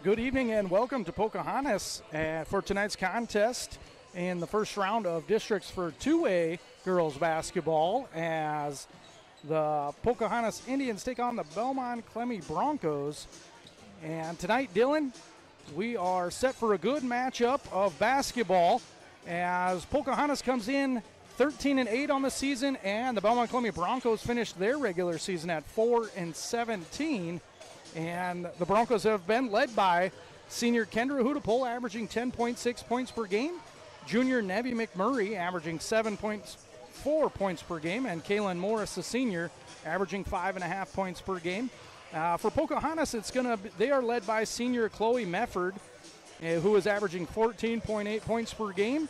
Good evening and welcome to Pocahontas for tonight's contest in the first round of districts for 2A girls basketball as the Pocahontas Indians take on the Belmond-Klemme Broncos. And tonight, Dylan, we are set for a good matchup of basketball as Pocahontas comes in 13-8 on the season, and the Belmond-Klemme Broncos finished their regular season at 4-17. And the Broncos have been led by senior Kendra Hudapole, averaging 10.6 points per game, junior Nevi McMurray, averaging 7.4 points per game, and Kaylin Morris, the senior, averaging 5.5 points per game. For Pocahontas, they are led by senior Chloe Mefford, who is averaging 14.8 points per game.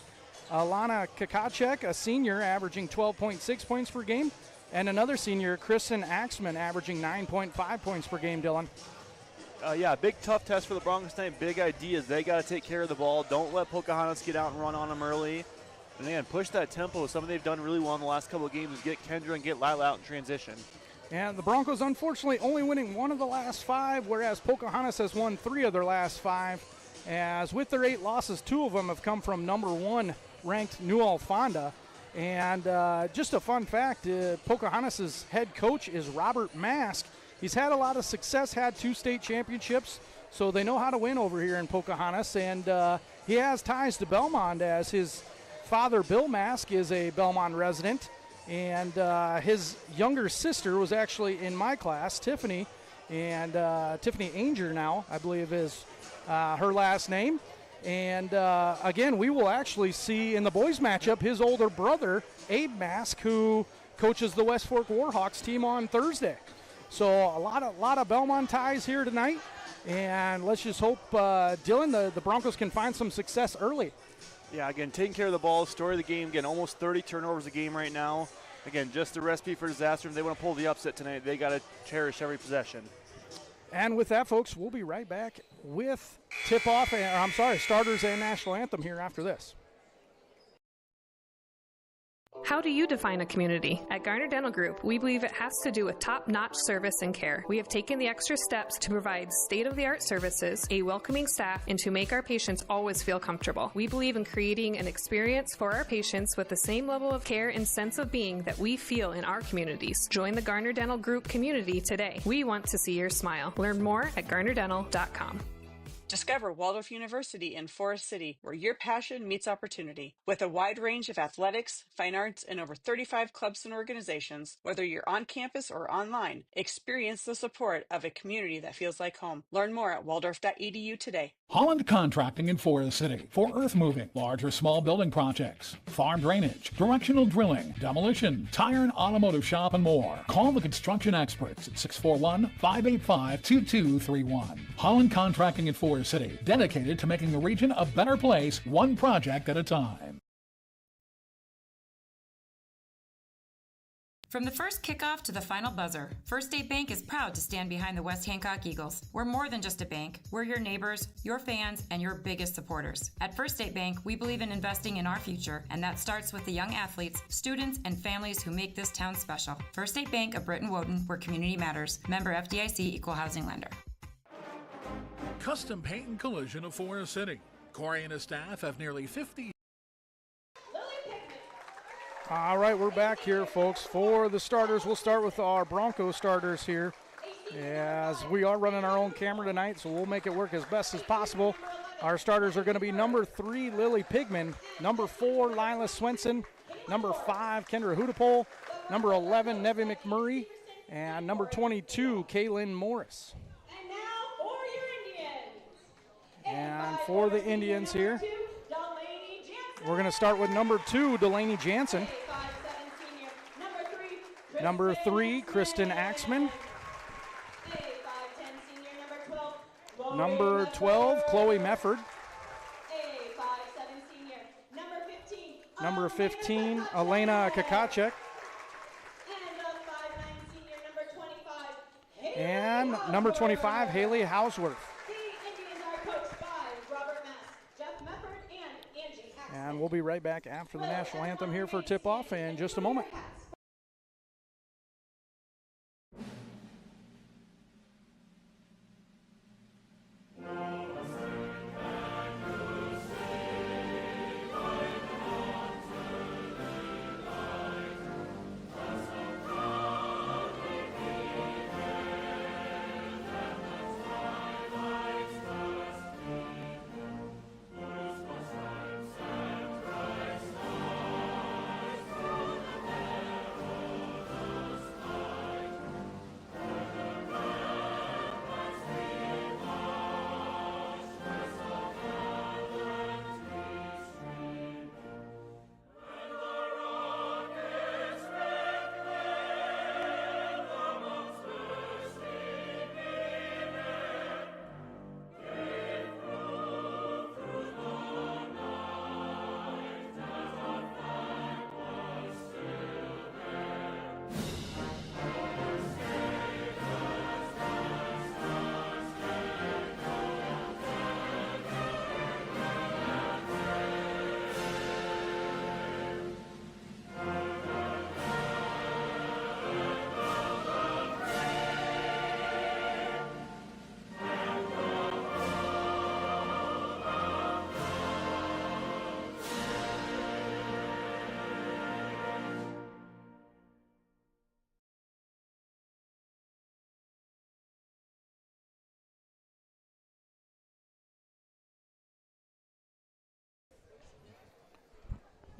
Alana Kakacek, a senior, averaging 12.6 points per game. And another senior, Kristen Axman, averaging 9.5 points per game, Dylan. Big tough test for the Broncos tonight. Big idea is they got to take care of the ball. Don't let Pocahontas get out and run on them early. And again, push that tempo. Something they've done really well in the last couple of games is get Kendra and get Lila out in transition. And the Broncos, unfortunately, only winning one of the last five, whereas Pocahontas has won three of their last five. As with their 8 losses, 2 of them have come from number 1 ranked New Alfonda. And just a fun fact, Pocahontas' head coach is Robert Mask. He's had a lot of success, had 2 state championships, so they know how to win over here in Pocahontas. And he has ties to Belmond, as his father, Bill Mask, is a Belmond resident. And his younger sister was actually in my class, Tiffany. And Tiffany Ainger now, I believe, is her last name. And again, we will actually see in the boys matchup his older brother, Abe Mask, who coaches the West Fork Warhawks team on Thursday. So a lot of Belmont ties here tonight. And let's just hope, Dylan, the Broncos can find some success early. Yeah, again, taking care of the ball, story of the game. Again, almost 30 turnovers a game right now. Again, just a recipe for disaster. If they want to pull the upset tonight, they got to cherish every possession. And with that, folks, we'll be right back with starters and national anthem here after this. How do you define a community? At Garner Dental Group, we believe it has to do with top-notch service and care. We have taken the extra steps to provide state-of-the-art services, a welcoming staff, and to make our patients always feel comfortable. We believe in creating an experience for our patients with the same level of care and sense of being that we feel in our communities. Join the Garner Dental Group community today. We want to see your smile. Learn more at garnerdental.com. Discover Waldorf University in Forest City, where your passion meets opportunity. With a wide range of athletics, fine arts, and over 35 clubs and organizations, whether you're on campus or online, experience the support of a community that feels like home. Learn more at waldorf.edu today. Holland Contracting in Forest City for earth moving, large or small building projects, farm drainage, directional drilling, demolition, tire and automotive shop, and more. Call the construction experts at 641-585-2231. Holland Contracting in Forest City, dedicated to making the region a better place, one project at a time. From the first kickoff to the final buzzer, First State Bank is proud to stand behind the West Hancock Eagles. We're more than just a bank. We're your neighbors, your fans, and your biggest supporters. At First State Bank, we believe in investing in our future, and that starts with the young athletes, students, and families who make this town special. First State Bank of Britton Woden, where community matters. Member FDIC, Equal Housing Lender. Custom Paint and Collision of Forest City. Corey and his staff have nearly 50. All right, we're back here, folks, for the starters. We'll start with our Bronco starters here, as we are running our own camera tonight, so we'll make it work as best as possible. Our starters are going to be number 3, Lily Pigman, number 4, Lila Swenson, number 5, Kendra Hudapole, number 11, Nevi McMurray, and number 22, Kaylin Morris. And for the Indians here, we're going to start with number 2, Delaney Jansen. Number 3, Kristen Axman. Number 12, Chloe Mefford. Number 15, Elena Kakacek. And number 25, Haley Houseworth. And we'll be right back after the national anthem here for tip-off in just a moment.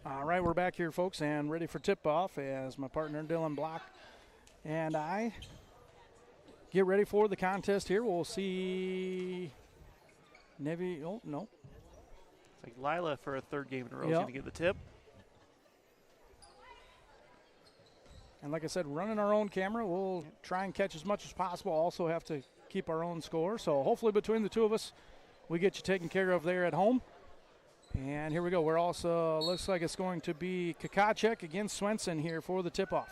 All right, we're back here, folks, and ready for tip-off as my partner Dylan Block and I get ready for the contest here. We'll see Nevi. Oh, no. It's like Lila for a third game in a row is going to get the tip. And like I said, running our own camera, we'll try and catch as much as possible. Also have to keep our own score. So hopefully between the two of us, we get you taken care of there at home. And here we go. We're also, looks like it's going to be Kakacek against Swenson here for the tip-off.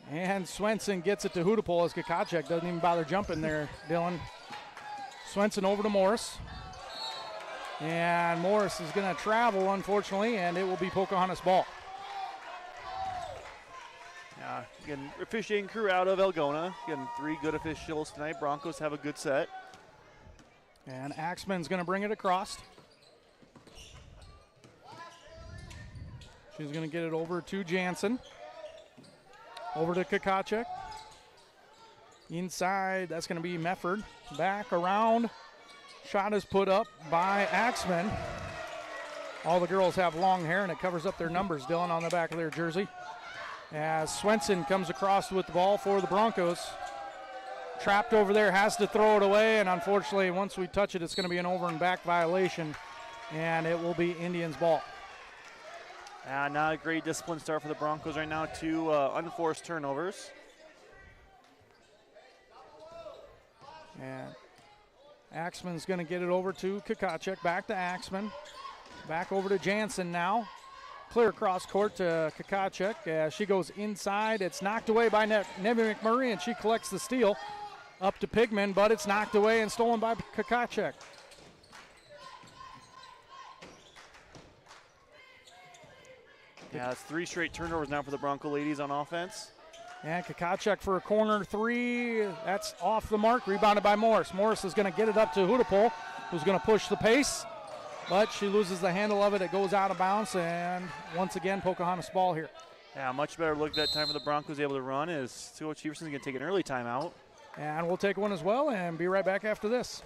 And Swenson gets it to Hudapol as Kakacek doesn't even bother jumping there, Dylan. Swenson over to Morris. And Morris is going to travel, unfortunately, and it will be Pocahontas ball. Yeah, again, officiating crew out of Algona. Again, 3 good officials tonight. Broncos have a good set. And Axman's going to bring it across. She's going to get it over to Jansen. Over to Kakacek. Inside, that's going to be Mefford. Back around. Shot is put up by Axman. All the girls have long hair, and it covers up their numbers, Dylan, on the back of their jersey. As Swenson comes across with the ball for the Broncos. Trapped over there, has to throw it away, and unfortunately, once we touch it, it's going to be an over and back violation, and it will be Indians ball. Not a great discipline start for the Broncos right now. 2 unforced turnovers. And Axman's going to get it over to Kakacek. Back to Axman. Back over to Jansen now. Clear across court to Kakacek. As she goes inside. It's knocked away by Nevi McMurray, and she collects the steal. Up to Pigman, but it's knocked away and stolen by Kakacek. Yeah, it's 3 straight turnovers now for the Bronco ladies on offense. And Kakacek for a corner 3. That's off the mark. Rebounded by Morris. Morris is going to get it up to Hudapol, who's going to push the pace. But she loses the handle of it. It goes out of bounds. And once again, Pocahontas ball here. Yeah, much better look that time for the Broncos able to run is Coach Cheeverson's going to take an early timeout. And we'll take one as well and be right back after this.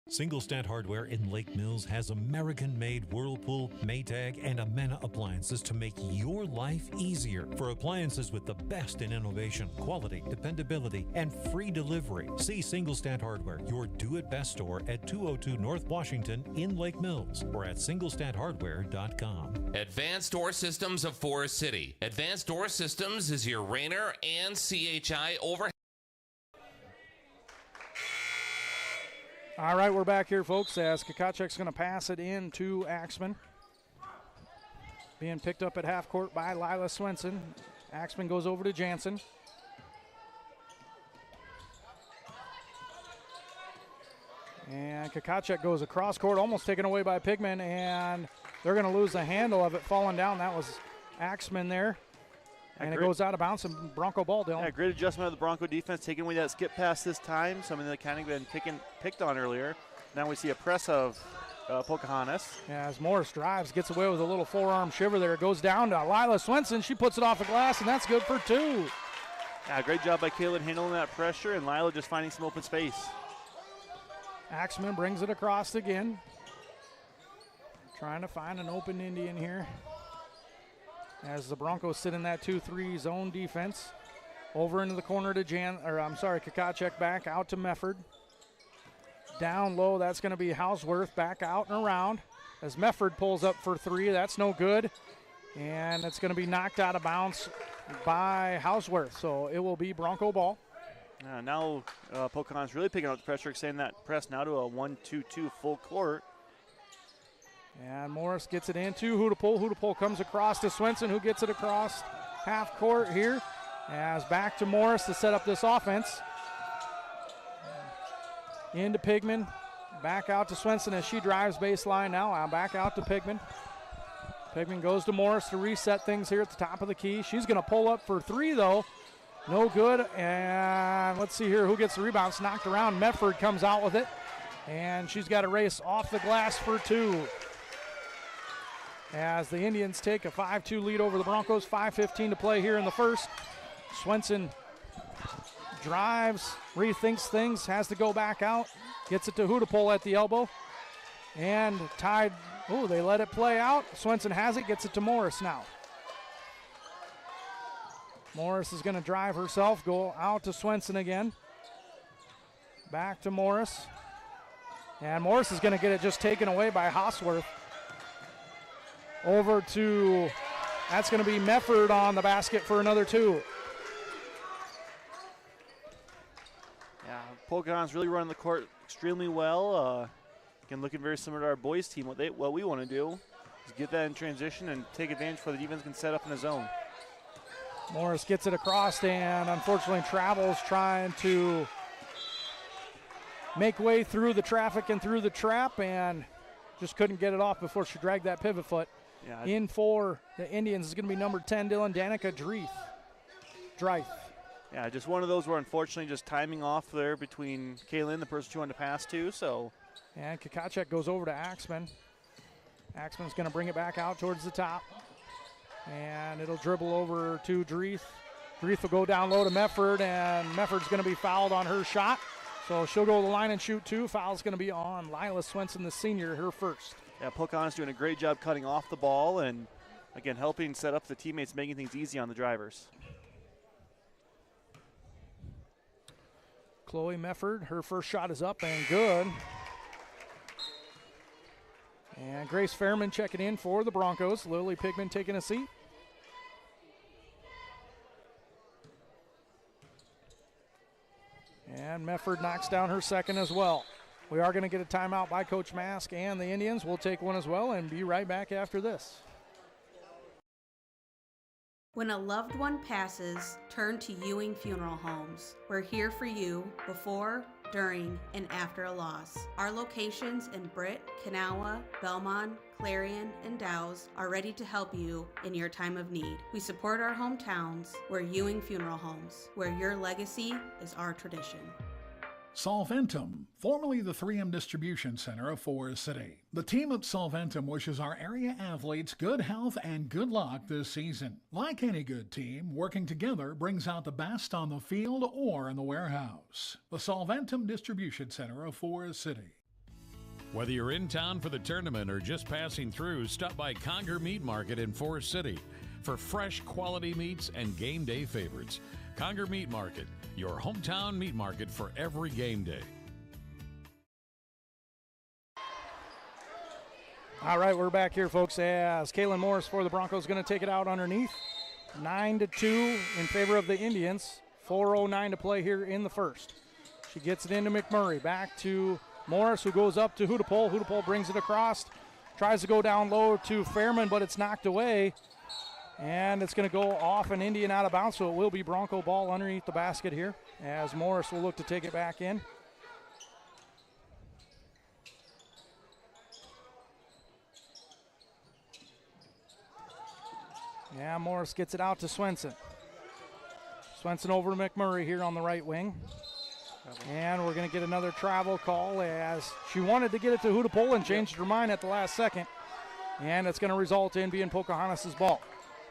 Single Stat Hardware in Lake Mills has American-made Whirlpool, Maytag, and Amana appliances to make your life easier. For appliances with the best in innovation, quality, dependability, and free delivery, see Single Stat Hardware, your do-it-best store at 202 North Washington in Lake Mills, or at singlestathardware.com. Advanced Door Systems of Forest City. Advanced Door Systems is your Rainer and CHI overhead. All right, we're back here, folks, as Kakacek's going to pass it in to Axman. Being picked up at half court by Lila Swenson. Axman goes over to Jansen. And Kakacek goes across court, almost taken away by Pigman, and they're going to lose the handle of it falling down. That was Axman there. And it goes out of bounds and Bronco ball, Dylan. Yeah, great adjustment of the Bronco defense, taking away that skip pass this time. Something that kind of been picked on earlier. Now we see a press of Pocahontas. Yeah, as Morris drives, gets away with a little forearm shiver there. It goes down to Lila Swenson. She puts it off the glass, and that's good for 2. Yeah, great job by Caitlin handling that pressure, and Lila just finding some open space. Axman brings it across again. Trying to find an open Indian here. As the Broncos sit in that 2-3 zone defense. Over into the corner to Kakacek back out to Mefford. Down low, that's going to be Houseworth back out and around. As Mefford pulls up for 3, that's no good. And it's going to be knocked out of bounds by Houseworth. So it will be Bronco ball. Now Pocahontas really picking up the pressure, extending that press now to a 1-2-2 full court. And Morris gets it into Hudapol. Hudapol comes across to Swenson, who gets it across half court here. As back to Morris to set up this offense. Into Pigman. Back out to Swenson as she drives baseline now. Back out to Pigman. Pigman goes to Morris to reset things here at the top of the key. She's going to pull up for 3, though. No good. And let's see here who gets the rebound. It's knocked around. Mefford comes out with it. And she's got a race off the glass for 2. As the Indians take a 5-2 lead over the Broncos. 5:15 to play here in the first. Swenson drives, rethinks things, has to go back out, gets it to Hudapol at the elbow, and tied. Oh, they let it play out. Swenson has it, gets it to Morris now. Morris is going to drive herself, go out to Swenson again. Back to Morris. And Morris is going to get it just taken away by Hosworth. Over to, that's going to be Mefford on the basket for another 2. Yeah, Pocahontas really running the court extremely well. Again, looking very similar to our boys team. What we want to do is get that in transition and take advantage before the defense can set up in the zone. Morris gets it across and unfortunately travels trying to make way through the traffic and through the trap and just couldn't get it off before she dragged that pivot foot. Yeah. In for the Indians is going to be number 10, Dylan Danica Dreith. Yeah, just one of those where unfortunately just timing off there between Kaylin, the person she wanted to pass to. So, and Kakacek goes over to Axman. Axman's going to bring it back out towards the top. And it'll dribble over to Dreith. Dreith will go down low to Mefford, and Mefford's going to be fouled on her shot. So she'll go to the line and shoot 2. Foul's going to be on Lila Swenson, the senior, her first. Yeah, Pocahontas doing a great job cutting off the ball and, again, helping set up the teammates, making things easy on the drivers. Chloe Mefford, her first shot is up and good. And Grace Fairman checking in for the Broncos. Lily Pigman taking a seat. And Mefford knocks down her second as well. We are going to get a timeout by Coach Mask and the Indians. We'll take one as well and be right back after this. When a loved one passes, turn to Ewing Funeral Homes. We're here for you before, during, and after a loss. Our locations in Britt, Kanawha, Belmond, Clarion, and Dow's are ready to help you in your time of need. We support our hometowns. We're Ewing Funeral Homes, where your legacy is our tradition. Solventum, formerly the 3M Distribution Center of Forest City. The team at Solventum wishes our area athletes good health and good luck this season. Like any good team, working together brings out the best on the field or in the warehouse. The Solventum Distribution Center of Forest City. Whether you're in town for the tournament or just passing through, stop by Conger Meat Market in Forest City for fresh quality meats and game day favorites. Conger Meat Market, your hometown meat market for every game day. All right, we're back here, folks, as Kaylin Morris for the Broncos going to take it out underneath. 9-2 in favor of the Indians. 4:09 to play here in the first. She gets it into McMurray. Back to Morris, who goes up to Hudapol. Hudapol brings it across. Tries to go down low to Fairman, but it's knocked away. And it's going to go off an Indian out of bounds, so it will be Bronco ball underneath the basket here as Morris will look to take it back in. Yeah, Morris gets it out to Swenson. Swenson over to McMurray here on the right wing. And we're going to get another travel call as she wanted to get it to Hudapol and changed her mind at the last second. And it's going to result in being Pocahontas' ball.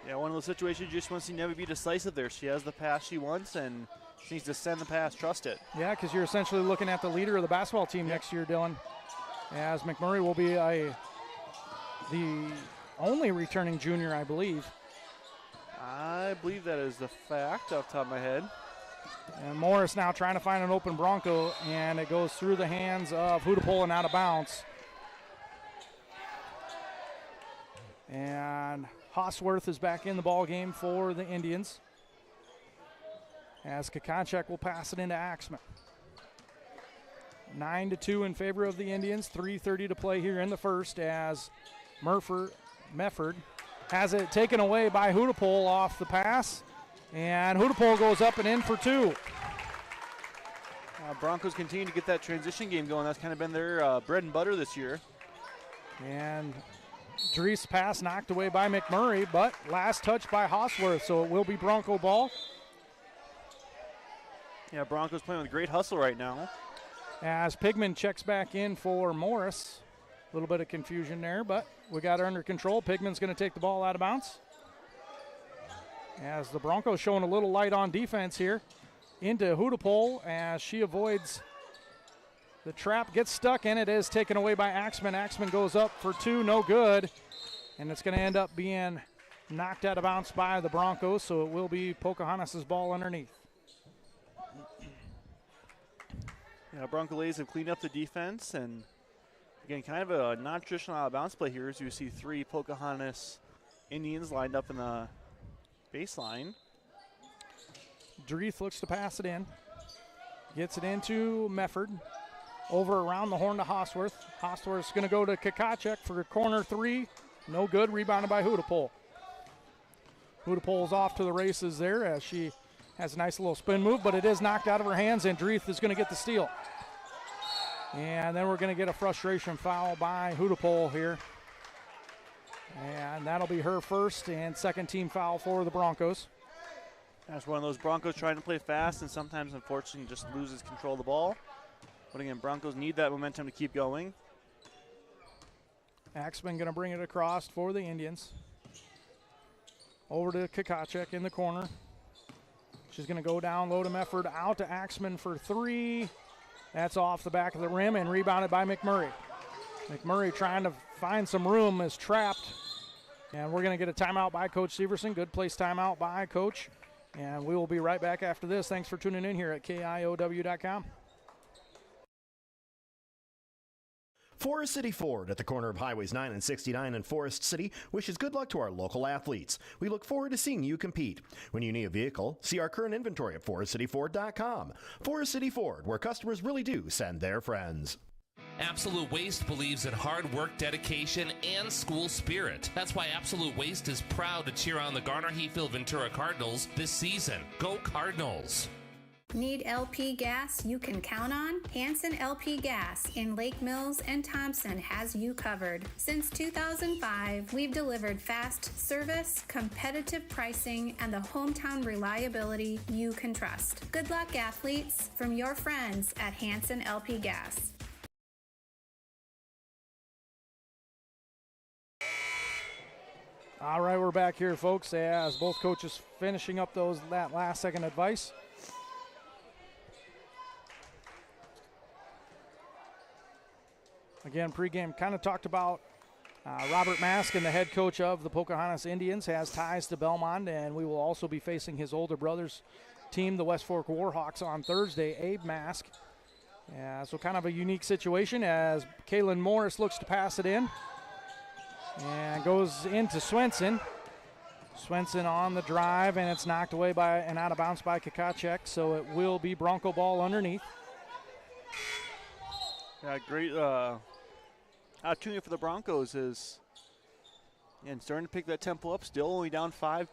Yeah, one of those situations you just want to see never be decisive there. She has the pass she wants, and she needs to send the pass, trust it. Yeah, because you're essentially looking at the leader of the basketball team next year, Dylan, as McMurray will be the only returning junior, I believe. I believe that is the fact off the top of my head. And Morris now trying to find an open Bronco, and it goes through the hands of Hudapol and out of bounds. And Hosworth is back in the ball game for the Indians, as Kakonchek will pass it into Axman. 9-2 in favor of the Indians. 3:30 to play here in the first as Mefford has it taken away by Hudapol off the pass, and Hudapol goes up and in for 2. Broncos continue to get that transition game going. That's kind of been their bread and butter this year. And Drees' pass knocked away by McMurray, but last touch by Hosworth, so it will be Bronco ball. Yeah, Broncos playing with great hustle right now. As Pigman checks back in for Morris. A little bit of confusion there, but we got her under control. Pigman's going to take the ball out of bounds. As the Broncos showing a little light on defense here. into Hudepohl as she avoids the trap, gets stuck in it, is taken away by Axman. Axman goes up for two, no good. And it's going to end up being knocked out of bounds by the Broncos, so it will be Pocahontas' ball underneath. Yeah, Bronco ladies have cleaned up the defense, and again, kind of a non-traditional out of bounds play here as you see three Pocahontas Indians lined up in the baseline. Dreeth looks to pass it in. Gets it into Mefford. Over around the horn to Hosworth. Hosworth's going to go to Kakacek for corner three. No good. Rebounded by Hudepohl. Hudepohl's off to the races there as she has a nice little spin move, but it is knocked out of her hands, and Dreeth is going to get the steal. And then we're going to get a frustration foul by Hudepohl here. And that'll be her first and second team foul for the Broncos. That's one of those Broncos trying to play fast and sometimes, unfortunately, just loses control of the ball. But again, Broncos need that momentum to keep going. Axman going to bring it across for the Indians. Over to Kakacek in the corner. She's going to go down low to Mefford, out to Axman for three. That's off the back of the rim and rebounded by McMurray. McMurray trying to find some room is trapped. And we're going to get a timeout by Coach Severson. Good place timeout by Coach. And we will be right back after this. Thanks for tuning in here at KIOW.com. Forest City Ford at the corner of Highways 9 and 69 in Forest City wishes good luck to our local athletes. We look forward to seeing you compete. When you need a vehicle, see our current inventory at forestcityford.com. Forest City Ford, where customers really do send their friends. Absolute Waste believes in hard work, dedication, and school spirit. That's why Absolute Waste is proud to cheer on the Garner-Hayfield-Ventura Cardinals this season. Go Cardinals! Need LP gas you can count on? Hanson LP Gas in Lake Mills and Thompson has you covered. Since 2005, we've delivered fast service, competitive pricing, and the hometown reliability you can trust. Good luck, athletes, from your friends at Hanson LP Gas. All right, we're back here, folks, as both coaches finishing up that last second advice. Again, pregame kind of talked about Robert Maskin, the head coach of the Pocahontas Indians, has ties to Belmond, and we will also be facing his older brother's team, the West Fork Warhawks, on Thursday, Abe Mask. So kind of a unique situation as Kaylin Morris looks to pass it in and goes into Swenson. Swenson on the drive, and it's knocked away by and out of bounds by Kakacek, so it will be Bronco ball underneath. Yeah, great opportunity for the Broncos is and starting to pick that tempo up. Still only down 5,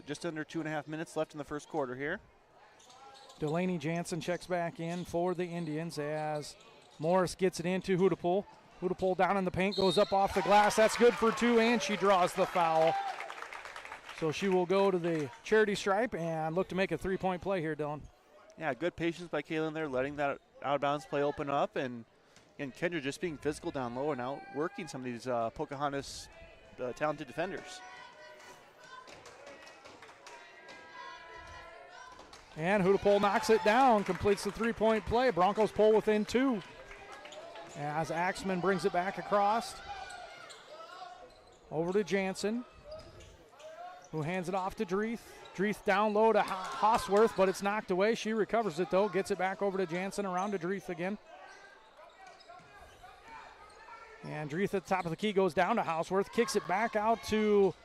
just under 2.5 minutes left in the first quarter here. Delaney Jansen checks back in for the Indians as Morris gets it into Hudepohl. Hudepohl down in the paint, goes up off the glass. That's good for two, and she draws the foul. So she will go to the charity stripe and look to make a three-point play here, Dylan. Yeah, good patience by Kaylin there, letting that out-of-bounds play open up, and Kendra just being physical down low and outworking some of these Pocahontas talented defenders. And Hudepohl knocks it down, completes the three-point play. Broncos pull within two as Axman brings it back across. Over to Jansen, who hands it off to Dreeth. Dreeth down low to Hosworth, but it's knocked away. She recovers it, though, gets it back over to Jansen, around to Dreeth again. And Dreeth at the top of the key goes down to Hosworth, kicks it back out to,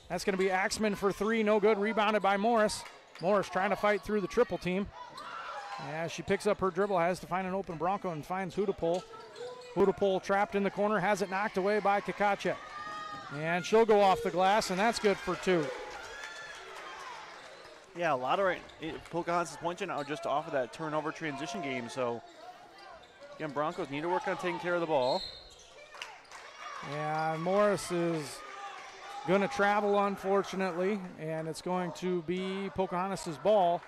that's going to be Axman for three, no good, rebounded by Morris. Morris trying to fight through the triple team. As she picks up her dribble, has to find an open Bronco and finds Hudepohl. Hudepohl trapped in the corner, has it knocked away by Kakacek. And she'll go off the glass, and that's good for two. Yeah, a lot of Pocahontas' points are just off of that turnover transition game. So, again, Broncos need to work on taking care of the ball. And Morris is going to travel, unfortunately, and it's going to be Pocahontas' ball.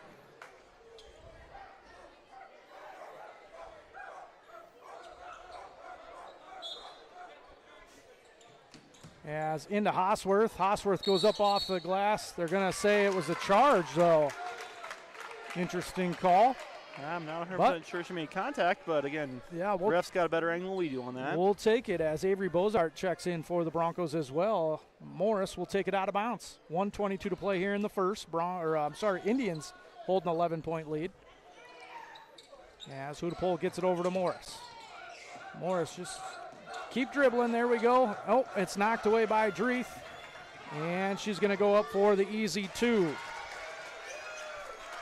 As into Hosworth. Hosworth goes up off the glass. They're going to say it was a charge, though. Interesting call. I'm not 100% sure she made contact, but again, yeah, ref's got a better angle than we do on that. We'll take it as Avery Bozart checks in for the Broncos as well. Morris will take it out of bounds. 1:22 to play here in the first. Indians holding an 11-point lead. As Hudapole gets it over to Morris. Morris just keep dribbling. There we go. Oh, it's knocked away by Dreeth. And she's going to go up for the easy 2.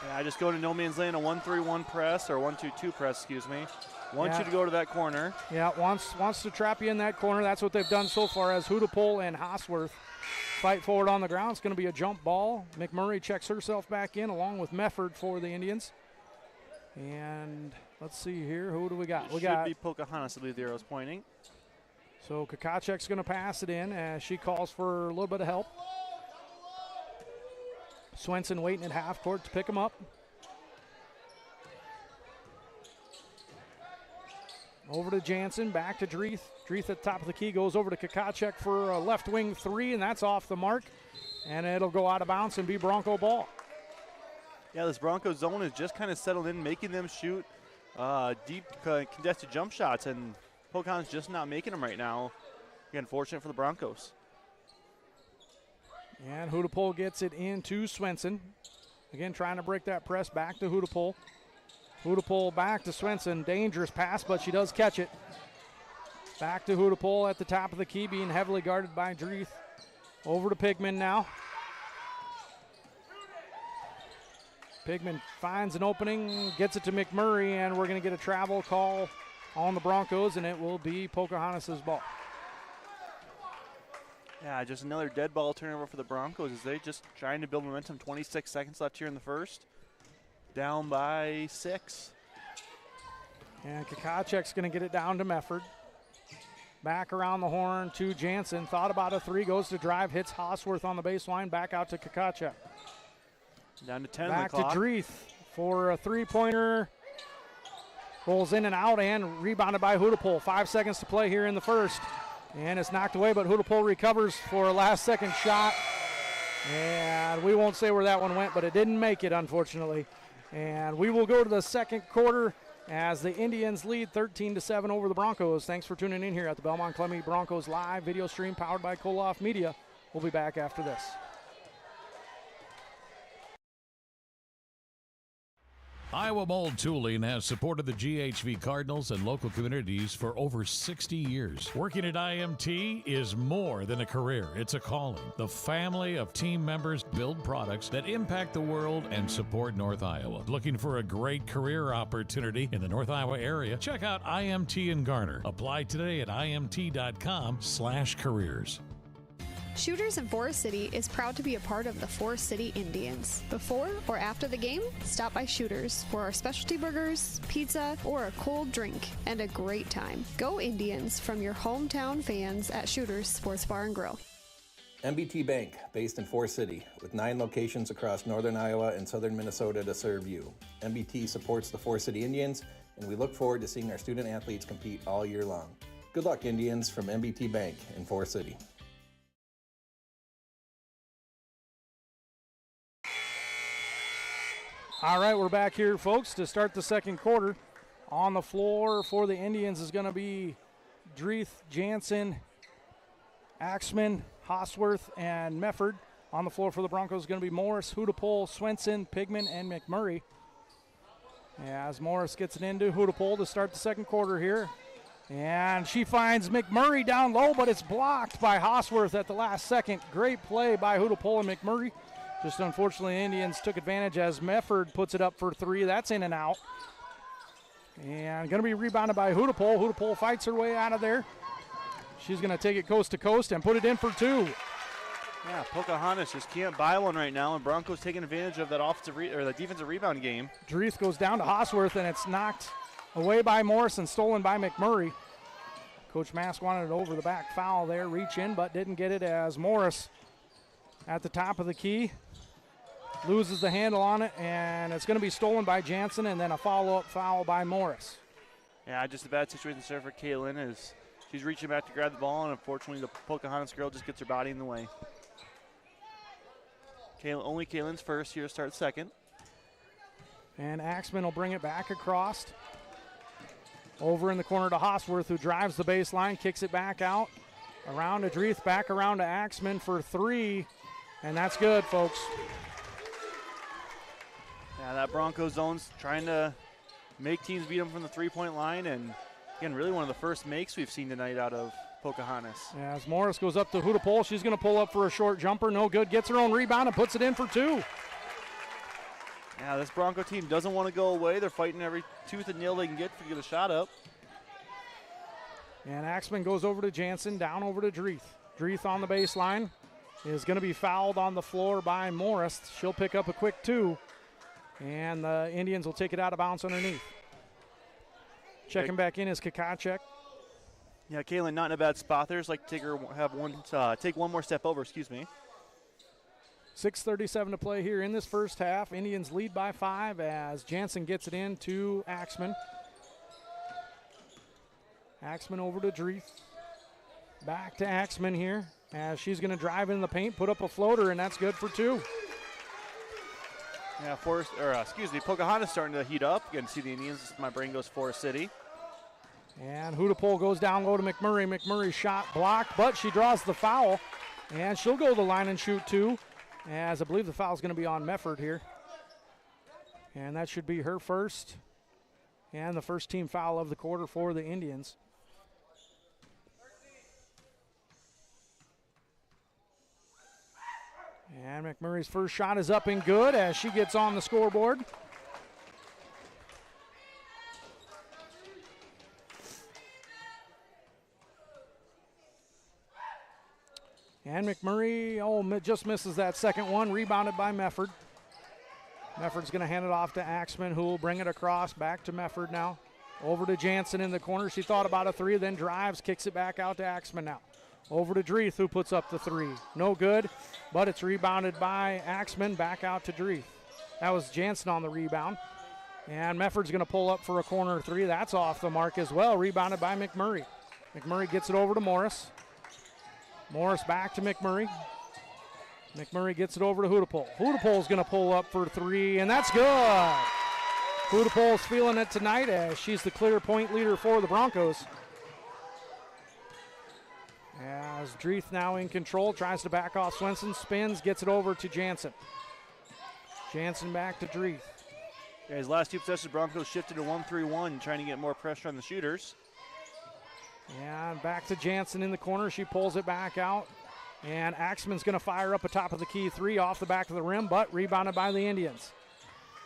Yeah, I just go to no man's land, a 1-3-1 press, or 1-2-2 press, excuse me. Want you to go to that corner. Yeah, wants to trap you in that corner. That's what they've done so far as Hudapole and Hosworth fight forward on the ground. It's going to be a jump ball. McMurray checks herself back in along with Mefford for the Indians. And let's see here. Who do we got? Should be Pocahontas, I believe the arrow's pointing. So Kakacek's going to pass it in as she calls for a little bit of help. Swenson waiting at half court to pick him up. Over to Jansen, back to Dreeth. Dreeth at the top of the key goes over to Kakacek for a left wing 3, and that's off the mark. And it'll go out of bounds and be Bronco ball. Yeah, this Bronco zone is just kind of settled in, making them shoot deep contested jump shots, and Pocahontas just not making them right now. Again, fortunate for the Broncos. And Hudapole gets it into Swenson. Again, trying to break that press back to Hudapole. Hudapole back to Swenson. Dangerous pass, but she does catch it. Back to Hudapole at the top of the key, being heavily guarded by Dreeth. Over to Pigman now. Pigman finds an opening, gets it to McMurray, and we're going to get a travel call on the Broncos, and it will be Pocahontas' ball. Yeah, just another dead ball turnover for the Broncos as they just trying to build momentum. 26 seconds left here in the first. Down by 6. And Kakacek's going to get it down to Mefford. Back around the horn to Jansen. Thought about a 3, goes to drive, hits Hosworth on the baseline. Back out to Kakacek. Down to 10 Back the clock. to Dreeth for a 3-pointer. Rolls in and out and rebounded by Hudapole. 5 seconds to play here in the first. And it's knocked away, but Hudapole recovers for a last-second shot. And we won't say where that one went, but it didn't make it, unfortunately. And we will go to the second quarter as the Indians lead 13-7 over the Broncos. Thanks for tuning in here at the Belmond-Klemme Broncos live video stream powered by Koloff Media. We'll be back after this. Iowa Mold Tooling has supported the GHV Cardinals and local communities for over 60 years. Working at IMT is more than a career, it's a calling. The family of team members build products that impact the world and support North Iowa. Looking for a great career opportunity in the North Iowa area? Check out IMT in Garner. Apply today at imt.com/careers. Shooters in Forest City is proud to be a part of the Forest City Indians. Before or after the game, stop by Shooters for our specialty burgers, pizza, or a cold drink, and a great time. Go Indians from your hometown fans at Shooters Sports Bar and Grill. MBT Bank, based in Forest City, with 9 locations across northern Iowa and southern Minnesota to serve you. MBT supports the Forest City Indians, and we look forward to seeing our student athletes compete all year long. Good luck, Indians, from MBT Bank in Forest City. All right, we're back here, folks, to start the second quarter. On the floor for the Indians is going to be Dreeth, Jansen, Axman, Hosworth, and Mefford. On the floor for the Broncos is going to be Morris, Hudapole, Swenson, Pigman, and McMurray. As Morris gets it into Hudapole to start the second quarter here. And she finds McMurray down low, but it's blocked by Hosworth at the last second. Great play by Hudapole and McMurray. Just unfortunately, Indians took advantage as Mefford puts it up for 3. That's in and out. And going to be rebounded by Hudapole. Hudapole fights her way out of there. She's going to take it coast to coast and put it in for 2. Yeah, Pocahontas just can't buy one right now, and Broncos taking advantage of that the defensive rebound game. Dreeth goes down to Hosworth, and it's knocked away by Morris and stolen by McMurray. Coach Mask wanted it over the back foul there, reach in, but didn't get it as Morris at the top of the key loses the handle on it, and it's going to be stolen by Jansen, and then a follow-up foul by Morris. Yeah, just a bad situation there for Kaylin as she's reaching back to grab the ball, and unfortunately the Pocahontas girl just gets her body in the way. Only Kaylin's first here to start second. And Axman will bring it back across. Over in the corner to Hosworth, who drives the baseline, kicks it back out. Around to Dreeth, back around to Axman for 3. And that's good, folks. Yeah, that Broncos zone's trying to make teams beat them from the three-point line. And, again, really one of the first makes we've seen tonight out of Pocahontas. As Morris goes up to Hudapol, she's going to pull up for a short jumper. No good. Gets her own rebound and puts it in for 2. Yeah, this Bronco team doesn't want to go away. They're fighting every tooth and nail they can get to get a shot up. And Axman goes over to Jansen, down over to Dreeth. Dreeth on the baseline is going to be fouled on the floor by Morris. She'll pick up a quick 2. And the Indians will take it out of bounds underneath. Checking back in is Kakacek. Yeah, Kaylin not in a bad spot there. Just like to take one more step over, excuse me. 6:37 to play here in this first half. Indians lead by 5 as Jansen gets it in to Axman. Axman over to Dreeth. Back to Axman here as she's going to drive in the paint, put up a floater, and that's good for 2. Yeah, Pocahontas starting to heat up. You can see the Indians. My brain goes Forest City. And Hudapol goes down low to McMurray. McMurray's shot blocked, but she draws the foul. And she'll go to the line and shoot 2. As I believe the foul's going to be on Mefford here. And that should be her first. And the first team foul of the quarter for the Indians. And McMurray's first shot is up and good as she gets on the scoreboard. And McMurray, just misses that second one, rebounded by Mefford. Mefford's going to hand it off to Axman, who will bring it across, back to Mefford now. Over to Jansen in the corner. She thought about a 3, then drives, kicks it back out to Axman now. Over to Dreeth, who puts up the 3. No good, but it's rebounded by Axman, back out to Dreeth. That was Jansen on the rebound. And Mefford's going to pull up for a corner 3. That's off the mark as well, rebounded by McMurray. McMurray gets it over to Morris. Morris back to McMurray. McMurray gets it over to Hudapol. Hudapol's going to pull up for 3, and that's good. Hudapol's feeling it tonight as she's the clear point leader for the Broncos. As Dreeth now in control, tries to back off Swenson, spins, gets it over to Jansen. Jansen back to Dreeth. Yeah, his last 2 possessions, Broncos shifted to 1-3-1, trying to get more pressure on the shooters. And back to Jansen in the corner. She pulls it back out. And Axman's going to fire up a top of the key 3 off the back of the rim, but rebounded by the Indians.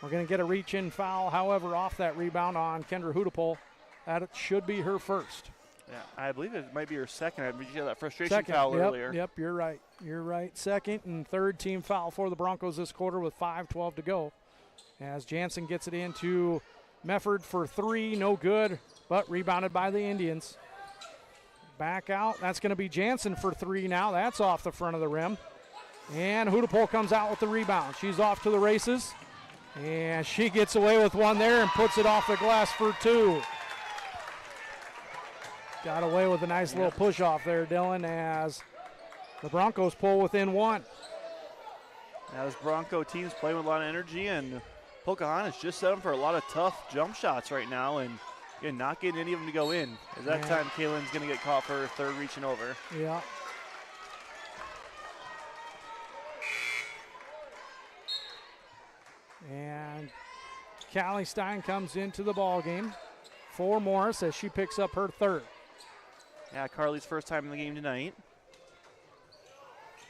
We're going to get a reach-in foul, however, off that rebound on Kendra Hudapol. That should be her first. Yeah, I believe it might be her second. I believe she had that frustration foul earlier. Yep, you're right. You're right. Second and third team foul for the Broncos this quarter with 5:12 to go. As Jansen gets it into Mefford for 3, no good, but rebounded by the Indians. Back out. That's going to be Jansen for 3 now. That's off the front of the rim. And Hudapol comes out with the rebound. She's off to the races. And she gets away with one there and puts it off the glass for 2. Got away with a nice little push off there, Dylan, as the Broncos pull within 1. Now this Bronco team's playing with a lot of energy, and Pocahontas just set them for a lot of tough jump shots right now, and again, not getting any of them to go in. As that time, Kaylin's going to get caught for her third reaching over. Yeah. And Callie Stein comes into the ball game for Morris as she picks up her 3rd. Yeah, Carly's first time in the game tonight.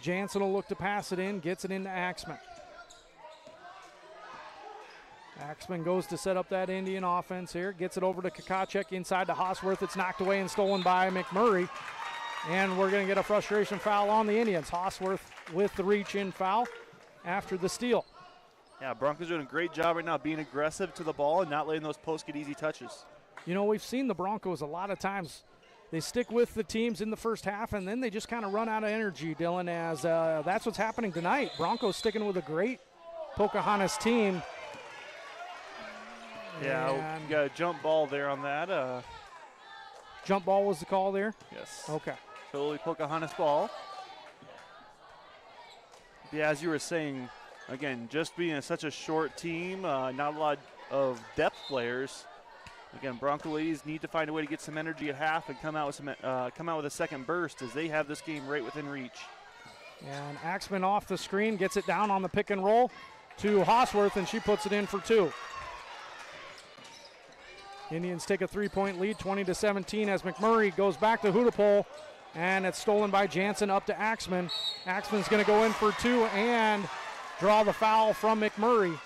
Jansen will look to pass it in, gets it into Axman. Axman goes to set up that Indian offense here, gets it over to Kakacek inside to Hosworth. It's knocked away and stolen by McMurray. And we're going to get a frustration foul on the Indians. Hosworth with the reach-in foul after the steal. Yeah, Broncos doing a great job right now being aggressive to the ball and not letting those posts get easy touches. You know, we've seen the Broncos a lot of times. They stick with the teams in the first half, and then they just kind of run out of energy, Dylan, as that's what's happening tonight. Broncos sticking with a great Pocahontas team. Yeah, you got a jump ball there on that. Jump ball was the call there? Yes. Okay. Totally Pocahontas ball. Yeah, as you were saying, Again, just being such a short team, not a lot of depth players. Again, Bronco ladies need to find a way to get some energy at half and come out with a second burst as they have this game right within reach. And Axman off the screen gets it down on the pick and roll to Hosworth, and she puts it in for 2. Indians take a 3-point lead, 20-17, as McMurray goes back to Hudepohl, and it's stolen by Jansen up to Axman. Axman's going to go in for 2 and draw the foul from McMurray.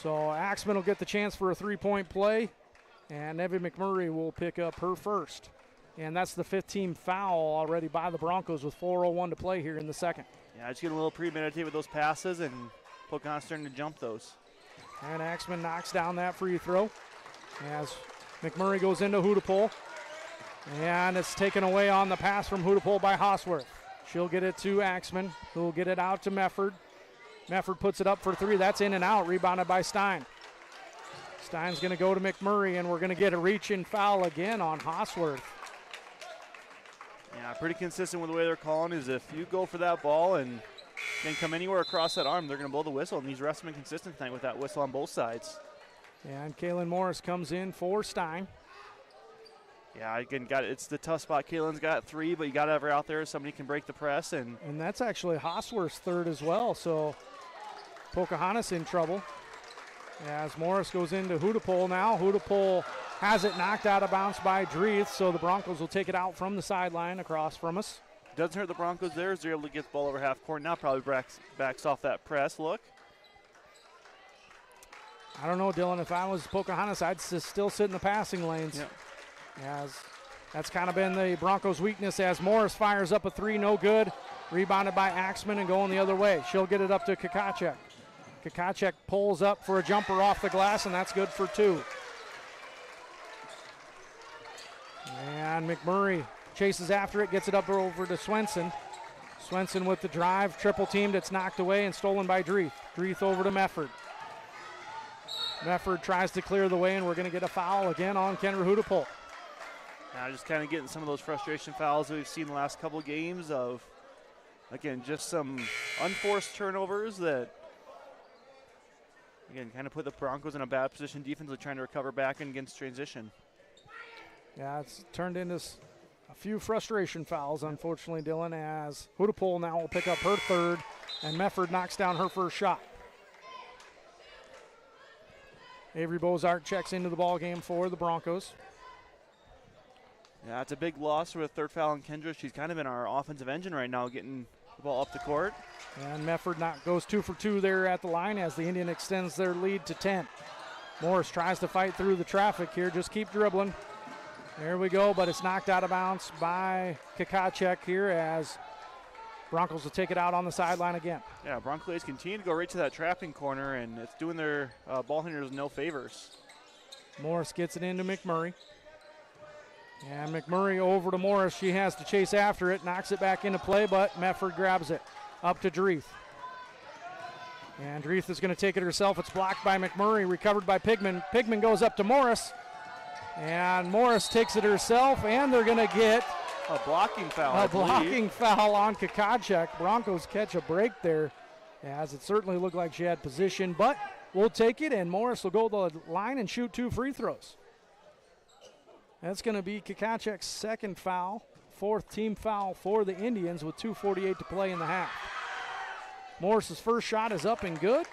So Axman will get the chance for a 3-point play, and Evie McMurray will pick up her first. And that's the 15th foul already by the Broncos with 4:01 to play here in the second. Yeah, just getting a little premeditated with those passes, and Pocahontas starting to jump those. And Axman knocks down that free throw as McMurray goes into Hudepohl. And it's taken away on the pass from Hudepohl by Hosworth. She'll get it to Axman, who will get it out to Mefford. Mefford puts it up for 3. That's in and out, rebounded by Stein. Stein's going to go to McMurray, and we're going to get a reach-in foul again on Hosworth. Yeah, pretty consistent with the way they're calling is if you go for that ball and can come anywhere across that arm, they're going to blow the whistle. And these refs have been consistent tonight with that whistle on both sides. And Kaylin Morris comes in for Stein. Yeah, again, it's the tough spot. Kaylin's got 3, but you got to have her out there so somebody can break the press. And that's actually Hosworth's third as well, so Pocahontas in trouble. As Morris goes into Hudepohl now. Hudepohl has it knocked out of bounds by Dreeth, so the Broncos will take it out from the sideline across from us. Doesn't hurt the Broncos there as they're able to get the ball over half court. Now probably backs off that press. Look. I don't know, Dylan. If I was Pocahontas, I'd still sit in the passing lanes. Yep. As that's kind of been the Broncos' weakness as Morris fires up a 3, no good. Rebounded by Axman and going the other way. She'll get it up to Kakacek. Kakacek pulls up for a jumper off the glass, and that's good for 2. And McMurray chases after it, gets it up over to Swenson. Swenson with the drive, triple teamed, it's knocked away and stolen by Dreeth. Dreeth over to Mefford. Mefford tries to clear the way, and we're going to get a foul again on Kendra Hudepohl. Now just kind of getting some of those frustration fouls that we've seen the last couple of games of, again, just some unforced turnovers that, again, kind of put the Broncos in a bad position defensively trying to recover back against transition. Yeah, it's turned into a few frustration fouls, unfortunately, Dylan, as Hudepohl now will pick up her third, and Mefford knocks down her first shot. Avery Bozart checks into the ball game for the Broncos. Yeah, it's a big loss for a third foul on Kendra. She's kind of in our offensive engine right now, getting the ball up the court. And Mefford goes 2 for 2 there at the line as the Indian extends their lead to 10. Morris tries to fight through the traffic here. Just keep dribbling. There we go, but it's knocked out of bounds by Kakacek here as Broncos will take it out on the sideline again. Yeah, Broncos continue to go right to that trapping corner, and it's doing their ball handlers no favors. Morris gets it into McMurray. And McMurray over to Morris. She has to chase after it, knocks it back into play, but Mefford grabs it. Up to Dreeth. And Dreeth is going to take it herself. It's blocked by McMurray, recovered by Pigman. Pigman goes up to Morris. And Morris takes it herself, and they're going to get a blocking foul. A blocking foul on Kakacek. Broncos catch a break there, as it certainly looked like she had position, but we'll take it, and Morris will go to the line and shoot 2 free throws. That's going to be Kakacek's second foul, 4th team foul for the Indians with 2:48 to play in the half. Morris's first shot is up and good.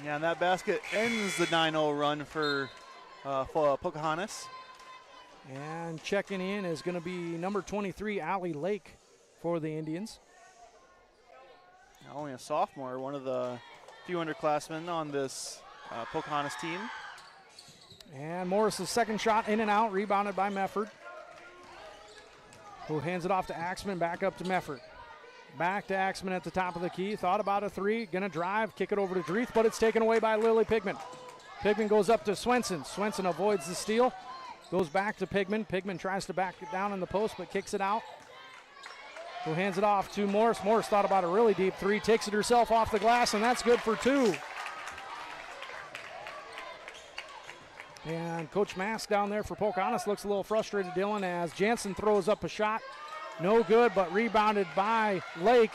Yeah, and that basket ends the 9-0 run for Pocahontas. And checking in is going to be number 23, Allie Lake, for the Indians. Only a sophomore, one of the few underclassmen on this Pocahontas team. And Morris's second shot in and out, rebounded by Mefford, who hands it off to Axman, back up to Mefford. Back to Axman at the top of the key, thought about a 3, gonna drive, kick it over to Dreeth, but it's taken away by Lily Pigman. Pigman goes up to Swenson. Swenson avoids the steal, goes back to Pigman. Pigman tries to back it down in the post, but kicks it out. Who hands it off to Morris. Morris thought about a really deep 3, takes it herself off the glass, and that's good for 2. And Coach Mask down there for Pocahontas looks a little frustrated, Dylan, as Jansen throws up a shot. No good, but rebounded by Lake.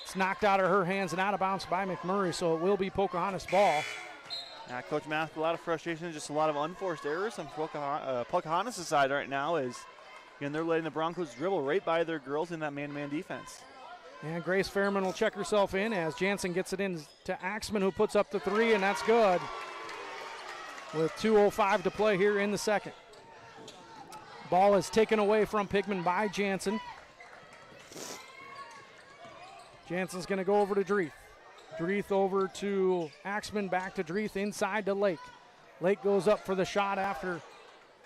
It's knocked out of her hands and out of bounds by McMurray, so it will be Pocahontas ball. Coach Math, a lot of frustration, just a lot of unforced errors on Pocahontas' side right now as, again, they're letting the Broncos dribble right by their girls in that man-to-man defense. And Grace Fairman will check herself in as Jansen gets it in to Axman, who puts up the three, and that's good. With 2:05 to play here in the second. Ball is taken away from Pigman by Jansen. Jansen's going to go over to Dreeth. Dreeth over to Axman, back to Dreeth, inside to Lake. Lake goes up for the shot after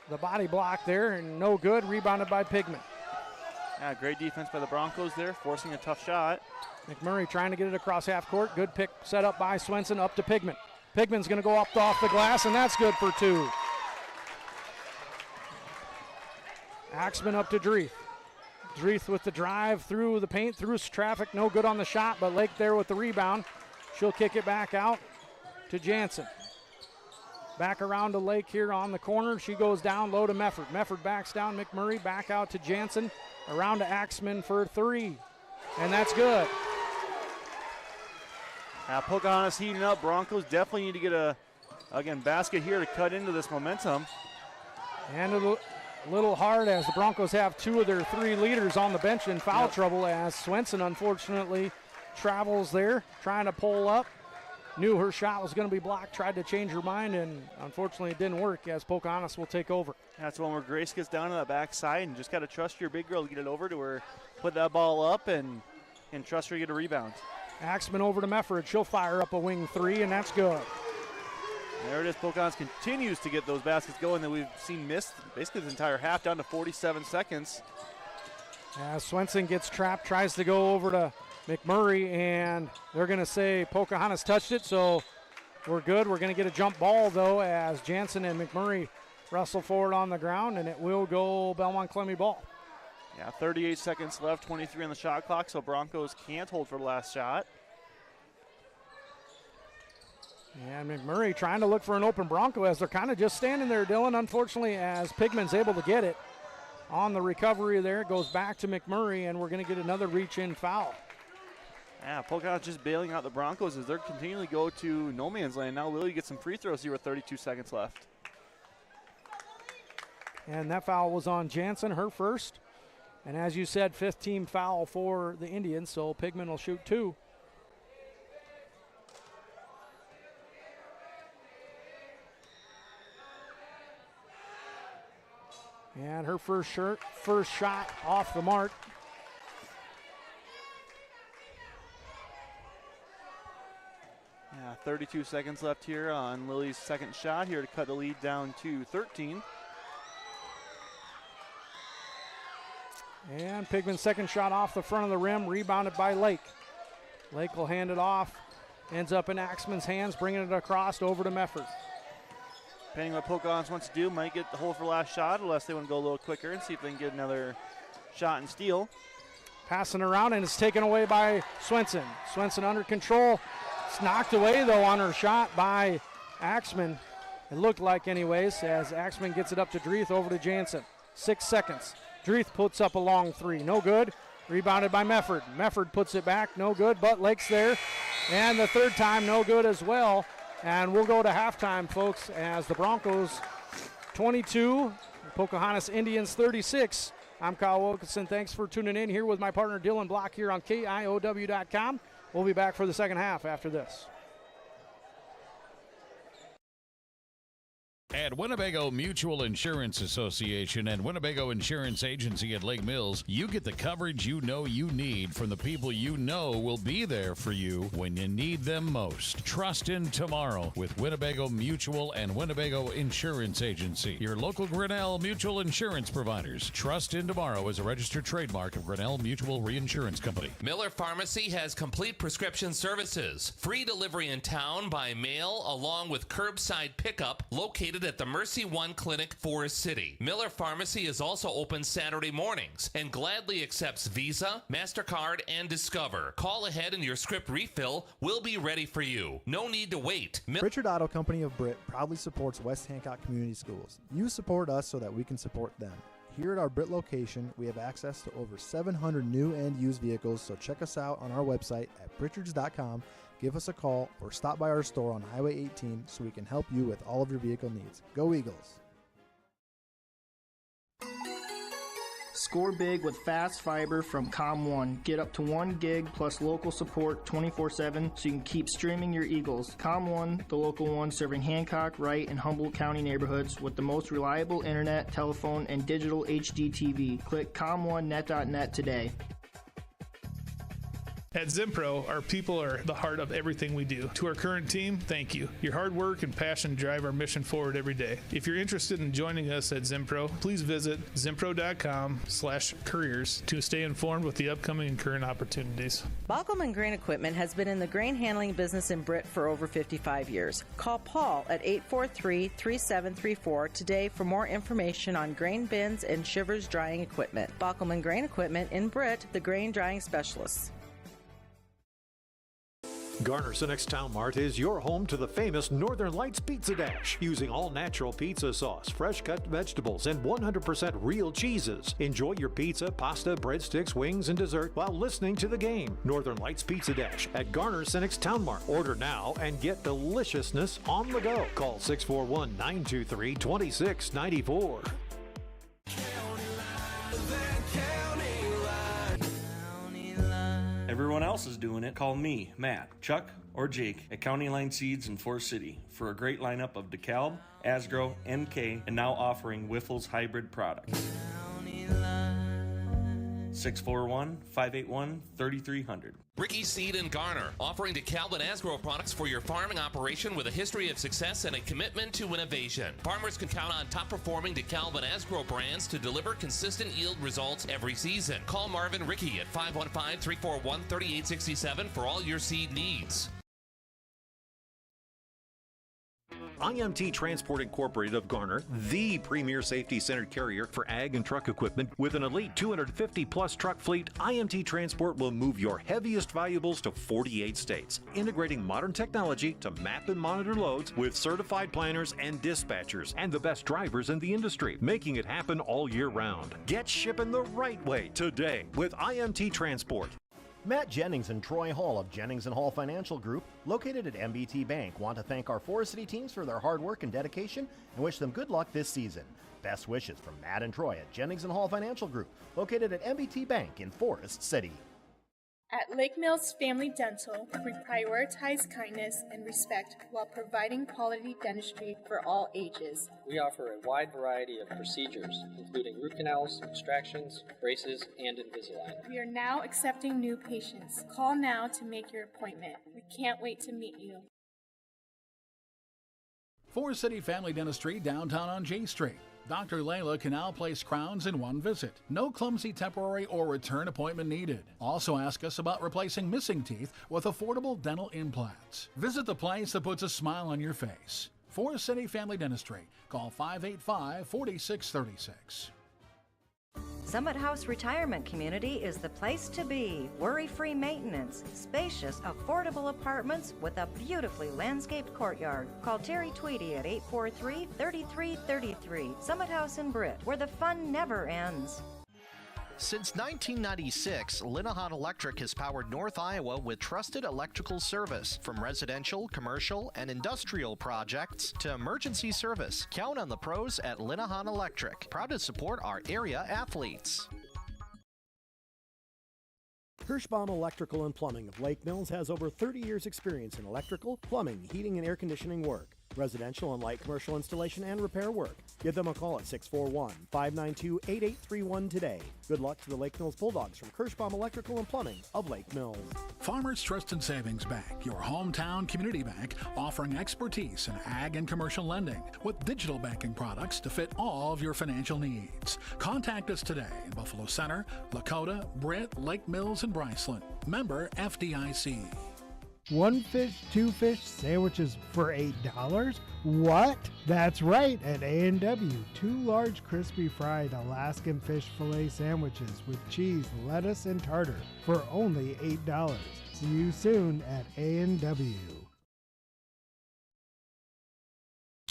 the body block there, and no good, rebounded by Pigman. Yeah, great defense by the Broncos there, forcing a tough shot. McMurray trying to get it across half court. Good pick set up by Swenson, up to Pigman. Pigman's going to go up off the glass, and that's good for two. Axman up to Dreeth. Dreeth with the drive through the paint, through traffic, no good on the shot, but Lake there with the rebound. She'll kick it back out to Jansen. Back around to Lake here on the corner. She goes down low to Mefford. Mefford backs down. McMurray back out to Jansen. Around to Axman for three. And that's good. Pocahontas heating up. Broncos definitely need to get a, basket here to cut into this momentum. And a little hard as the Broncos have two of their three leaders on the bench in foul trouble as Swenson unfortunately travels there, trying to pull up. Knew her shot was going to be blocked, tried to change her mind, and unfortunately it didn't work as Pocahontas will take over. That's one where Grace gets down to that backside and just got to trust your big girl to get it over to her, put that ball up, and trust her to get a rebound. Axman over to Mefford. She'll fire up a wing three, and that's good. There it is. Pocahontas continues to get those baskets going that we've seen missed basically this entire half, down to 47 seconds. As Swenson gets trapped, tries to go over to McMurray, and they're going to say Pocahontas touched it, so we're good. We're going to get a jump ball, though, as Jansen and McMurray wrestle forward on the ground, and it will go Belmond-Klemme ball. Yeah, 38 seconds left, 23 on the shot clock, so Broncos can't hold for the last shot. And McMurray trying to look for an open Bronco as they're kind of just standing there, Dylan. Unfortunately, as Pigman's able to get it on the recovery there, it goes back to McMurray, and we're going to get another reach-in foul. Yeah, Pocahontas just bailing out the Broncos as they're continuing to go to no man's land. Now Lily gets some free throws here with 32 seconds left. And that foul was on Jansen, her first. And as you said, fifth team foul for the Indians, so Pigman will shoot two. And her first shot off the mark. Yeah, 32 seconds left here on Lily's second shot here to cut the lead down to 13. And Pigman's second shot off the front of the rim, rebounded by Lake. Lake will hand it off. Ends up in Axman's hands, bringing it across over to Mefford. Depending what Pocahontas wants to do, might get the hole for last shot unless they want to go a little quicker and see if they can get another shot and steal. Passing around, and it's taken away by Swenson. Swenson under control. It's knocked away, though, on her shot by Axman. It looked like anyways, as Axman gets it up to Dreeth over to Jansen. 6 seconds. Dreeth puts up a long three. No good. Rebounded by Mefford. Mefford puts it back. No good, but Lake's there. And the third time, no good as well. And we'll go to halftime, folks, as the Broncos 22, Pocahontas Indians 36. I'm Kyle Wilkinson. Thanks for tuning in here with my partner Dylan Block here on KIOW.com. We'll be back for the second half after this. At Winnebago Mutual Insurance Association and Winnebago Insurance Agency at Lake Mills, you get the coverage you know you need from the people you know will be there for you when you need them most. Trust in tomorrow with Winnebago Mutual and Winnebago Insurance Agency, your local Grinnell Mutual Insurance providers. Trust in tomorrow is a registered trademark of Grinnell Mutual Reinsurance Company. Miller Pharmacy has complete prescription services, free delivery in town by mail, along with curbside pickup located at the Mercy One Clinic, Forest City. Miller Pharmacy is also open Saturday mornings and gladly accepts Visa, MasterCard, and Discover. Call ahead and your script refill will be ready for you. No need to wait. Richard Auto Company of Britt proudly supports West Hancock Community Schools. You support us so that we can support them. Here at our Britt location, we have access to over 700 new and used vehicles, so check us out on our website at Pritchards.com, give us a call, or stop by our store on Highway 18 so we can help you with all of your vehicle needs. Go Eagles! Score big with fast fiber from COM1. Get up to 1 gig plus local support 24/7 so you can keep streaming your Eagles. COM1, the local one serving Hancock, Wright, and Humboldt County neighborhoods with the most reliable internet, telephone, and digital HD TV. Click com1net.net today. At Zimpro, our people are the heart of everything we do. To our current team, thank you. Your hard work and passion drive our mission forward every day. If you're interested in joining us at Zimpro, please visit zimpro.com/careers to stay informed with the upcoming and current opportunities. Bockelman Grain Equipment has been in the grain handling business in Britt for over 55 years. Call Paul at 843-3734 today for more information on grain bins and shivers drying equipment. Bockelman Grain Equipment in Britt, the grain drying specialists. Garner Cinex Town Mart is your home to the famous Northern Lights Pizza Dash. Using all-natural pizza sauce, fresh-cut vegetables, and 100% real cheeses. Enjoy your pizza, pasta, breadsticks, wings, and dessert while listening to the game. Northern Lights Pizza Dash at Garner Cinex Town Mart. Order now and get deliciousness on the go. Call 641-923-2694. Everyone else is doing it. Call me, Matt, Chuck, or Jake at County Line Seeds in Forest City for a great lineup of DeKalb, Asgrow, NK, and now offering Wiffles hybrid products. 641-581-3300. Ricky Seed and Garner, offering DeKalb and Asgrow products for your farming operation with a history of success and a commitment to innovation. Farmers can count on top-performing DeKalb and Asgrow brands to deliver consistent yield results every season. Call Marvin Ricky at 515-341-3867 for all your seed needs. IMT Transport Incorporated of Garner, the premier safety-centered carrier for ag and truck equipment. With an elite 250-plus truck fleet, IMT Transport will move your heaviest valuables to 48 states, integrating modern technology to map and monitor loads with certified planners and dispatchers and the best drivers in the industry, making it happen all year round. Get shipping the right way today with IMT Transport. Matt Jennings and Troy Hall of Jennings & Hall Financial Group, located at MBT Bank, want to thank our Forest City teams for their hard work and dedication and wish them good luck this season. Best wishes from Matt and Troy at Jennings & Hall Financial Group, located at MBT Bank in Forest City. At Lake Mills Family Dental, we prioritize kindness and respect while providing quality dentistry for all ages. We offer a wide variety of procedures, including root canals, extractions, braces, and Invisalign. We are now accepting new patients. Call now to make your appointment. We can't wait to meet you. Forest City Family Dentistry, downtown on J Street. Dr. Layla can now place crowns in one visit. No clumsy temporary or return appointment needed. Also ask us about replacing missing teeth with affordable dental implants. Visit the place that puts a smile on your face. Forest City Family Dentistry. Call 585-4636. Summit House Retirement Community is the place to be. Worry-free maintenance, spacious, affordable apartments with a beautifully landscaped courtyard. Call Terry Tweedy at 843-3333. Summit House in Britt, where the fun never ends. Since 1996, Linehan Electric has powered North Iowa with trusted electrical service. From residential, commercial, and industrial projects to emergency service. Count on the pros at Linehan Electric. Proud to support our area athletes. Kirschbaum Electrical and Plumbing of Lake Mills has over 30 years experience in electrical, plumbing, heating, and air conditioning work, residential and light commercial installation and repair work. Give them a call at 641-592-8831 today. Good luck to the Lake Mills Bulldogs from Kirschbaum Electrical and Plumbing of Lake Mills. Farmers Trust and Savings Bank, your hometown community bank, offering expertise in ag and commercial lending with digital banking products to fit all of your financial needs. Contact us today in Buffalo Center, Lakota, Britt, Lake Mills, and Bryceland. Member FDIC. One fish, two fish sandwiches for $8? What? That's right, at A&W. 2 large crispy fried Alaskan fish fillet sandwiches with cheese, lettuce, and tartar for only $8. See you soon at A&W.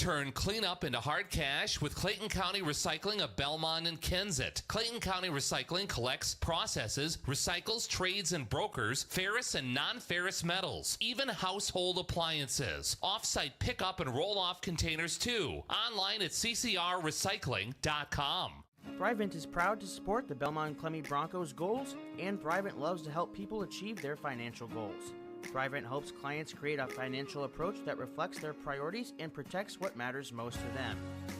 Turn cleanup into hard cash with Clayton County Recycling of Belmond and Kensett. Clayton County Recycling collects, processes, recycles, trades, and brokers ferrous and non-ferrous metals, even household appliances. Off-site pickup and roll-off containers too. Online at ccrrecycling.com. Thrivent is proud to support the Belmond-Klemme Broncos goals, and Thrivent loves to help people achieve their financial goals. Thrivent helps clients create a financial approach that reflects their priorities and protects what matters most to them.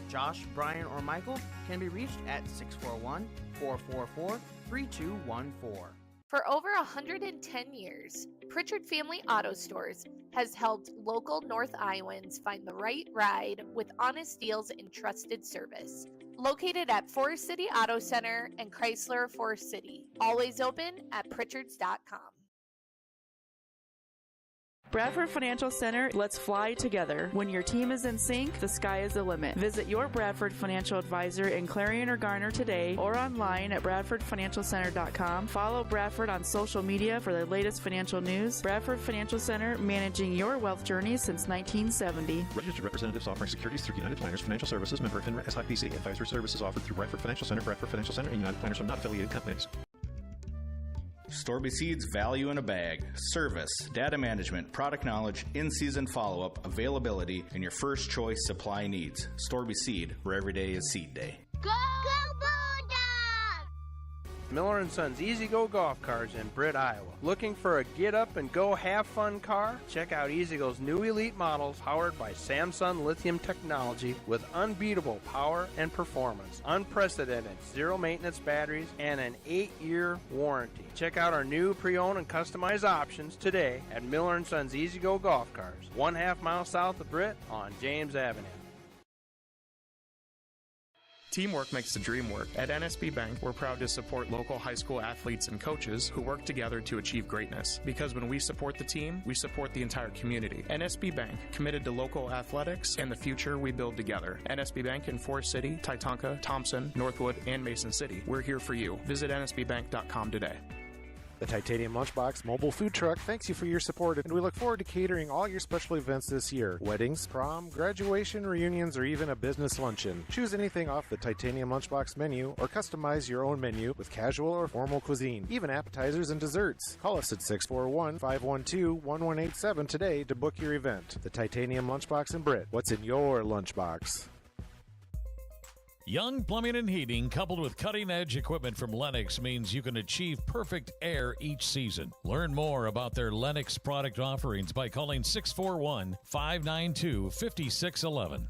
Josh, Brian, or Michael can be reached at 641-444-3214. For over 110 years, Pritchard Family Auto Stores has helped local North Iowans find the right ride with honest deals and trusted service. Located at Forest City Auto Center and Chrysler of Forest City. Always open at Pritchards.com. Bradford Financial Center, let's fly together. When your team is in sync, the sky is the limit. Visit your Bradford Financial Advisor in Clarion or Garner today or online at bradfordfinancialcenter.com. Follow Bradford on social media for the latest financial news. Bradford Financial Center, managing your wealth journey since 1970. Registered representatives offering securities through United Planners Financial Services, member FINRA SIPC. Advisory services offered through Bradford Financial Center, and United Planners are not affiliated companies. Storby Seeds value in a bag, service, data management, product knowledge, in-season follow-up, availability, and your first choice supply needs. Storby Seed, where every day is seed day. Go Bulldogs! Miller & Sons Easy Go Golf Cars in Britt, Iowa. Looking for a get-up-and-go have-fun car? Check out Easy Go's new Elite models powered by Samsung lithium technology with unbeatable power and performance, unprecedented zero-maintenance batteries, and an 8-year warranty. Check out our new pre-owned and customized options today at Miller & Sons Easy Go Golf Cars, 1/2 mile south of Britt on James Avenue. Teamwork makes the dream work. At NSB Bank, we're proud to support local high school athletes and coaches who work together to achieve greatness. Because when we support the team, we support the entire community. NSB Bank, committed to local athletics and the future we build together. NSB Bank in Forest City, Titonka, Thompson, Northwood, and Mason City. We're here for you. Visit nsbbank.com today. The Titanium Lunchbox mobile food truck thanks you for your support, and we look forward to catering all your special events this year. Weddings, prom, graduation, reunions, or even a business luncheon. Choose anything off the Titanium Lunchbox menu or customize your own menu with casual or formal cuisine, even appetizers and desserts. Call us at 641-512-1187 today to book your event. The Titanium Lunchbox in Britt. What's in your lunchbox? Young Plumbing and Heating, coupled with cutting-edge equipment from Lennox, means you can achieve perfect air each season. Learn more about their Lennox product offerings by calling 641-592-5611.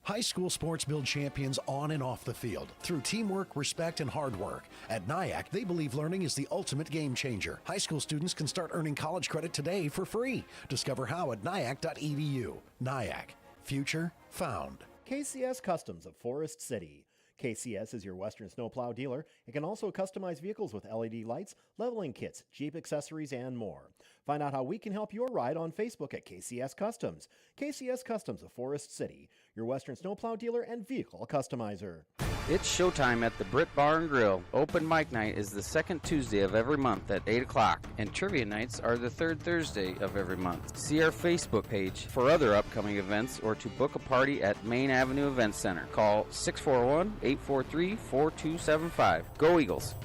High school sports build champions on and off the field through teamwork, respect, and hard work. At NIAC, they believe learning is the ultimate game changer. High school students can start earning college credit today for free. Discover how at niac.edu. NIAC. Future found. KCS Customs of Forest City. KCS is your Western snowplow dealer and can also customize vehicles with LED lights, leveling kits, Jeep accessories, and more. Find out how we can help your ride on Facebook at KCS Customs. KCS Customs of Forest City, your Western snowplow dealer and vehicle customizer. It's showtime at the Britt Bar and Grill. Open mic night is the second Tuesday of every month at 8 o'clock, and trivia nights are the third Thursday of every month. See our Facebook page for other upcoming events or to book a party at Main Avenue Event Center. Call 641-843-4275. Go Eagles!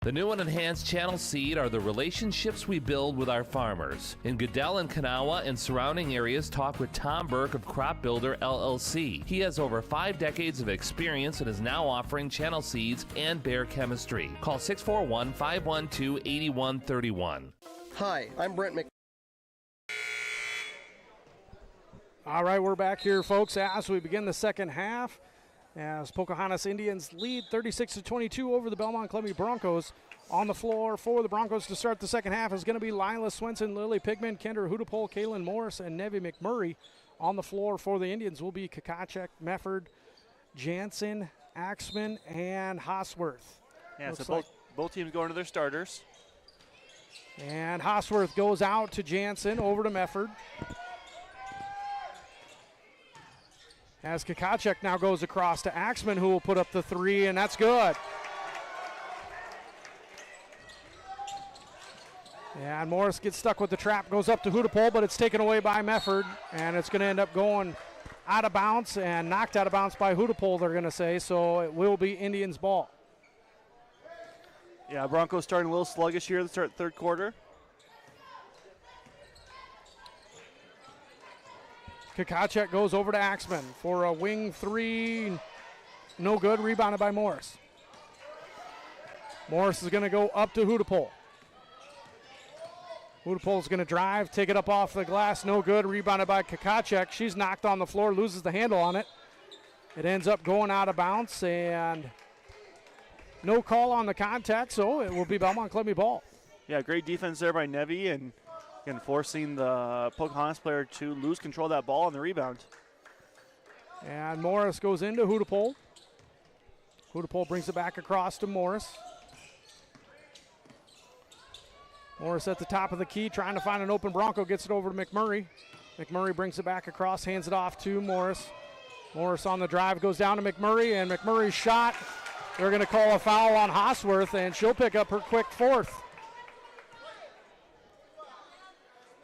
The new and enhanced Channel Seed are the relationships we build with our farmers. In Goodell and Kanawha and surrounding areas, talk with Tom Burke of Crop Builder LLC. He has over 5 decades of experience and is now offering Channel Seeds and Bayer Chemistry. Call 641-512-8131. Hi, I'm Brent Mc. All right, we're back here, folks, as we begin the second half. As Pocahontas Indians lead 36-22 over the Belmond-Klemme Broncos. On the floor for the Broncos to start the second half is going to be Lila Swenson, Lily Pigman, Kendra Hudapole, Kaylin Morris, and Nevi McMurray. On the floor for the Indians will be Kakachek, Mefford, Jansen, Axman, and Hosworth. Yeah, so both teams going to their starters. And Hosworth goes out to Jansen, over to Mefford. As Kakachek now goes across to Axman, who will put up the three, and that's good. And Morris gets stuck with the trap, goes up to Hudapole, but it's taken away by Mefford, and it's going to end up going out of bounds and knocked out of bounds by Hudapole, they're going to say, so it will be Indians' ball. Yeah, Broncos starting a little sluggish here to start third quarter. Kakacek goes over to Axman for a wing three. No good. Rebounded by Morris. Morris is going to go up to Hudapole. Hudapole's going to drive, take it up off the glass. No good. Rebounded by Kakacek. She's knocked on the floor, loses the handle on it. It ends up going out of bounds, and no call on the contact, so it will be Belmond-Klemme ball. Yeah, great defense there by Nevy, and again forcing the Pocahontas player to lose control of that ball on the rebound. And Morris goes into Hudapole. Hudapole brings it back across to Morris. Morris at the top of the key, trying to find an open Bronco, gets it over to McMurray. McMurray brings it back across, hands it off to Morris. Morris on the drive, goes down to McMurray, and McMurray's shot. They're going to call a foul on Hosworth, and she'll pick up her quick fourth.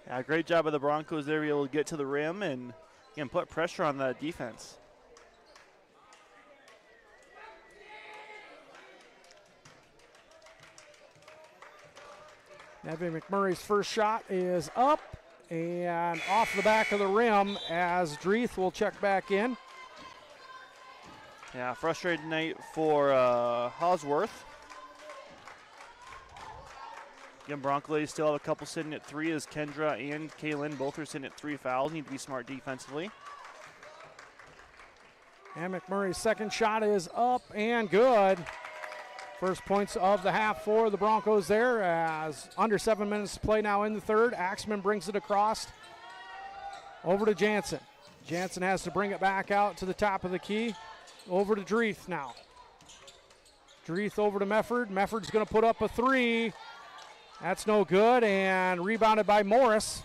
Yeah, great job of the Broncos there, be able to get to the rim and again put pressure on the defense. Nevy McMurray's first shot is up and off the back of the rim as Dreeth will check back in. Yeah, frustrated night for Hosworth. Again, Bronco ladies still have a couple sitting at 3 as Kendra and Kaylin both are sitting at 3 fouls. Need to be smart defensively. And McMurray's second shot is up and good. First points of the half for the Broncos there as under 7 minutes to play now in the third. Axman brings it across over to Jansen. Jansen has to bring it back out to the top of the key. Over to Dreeth now. Dreeth over to Mefford. Mefford's going to put up a three. That's no good, and rebounded by Morris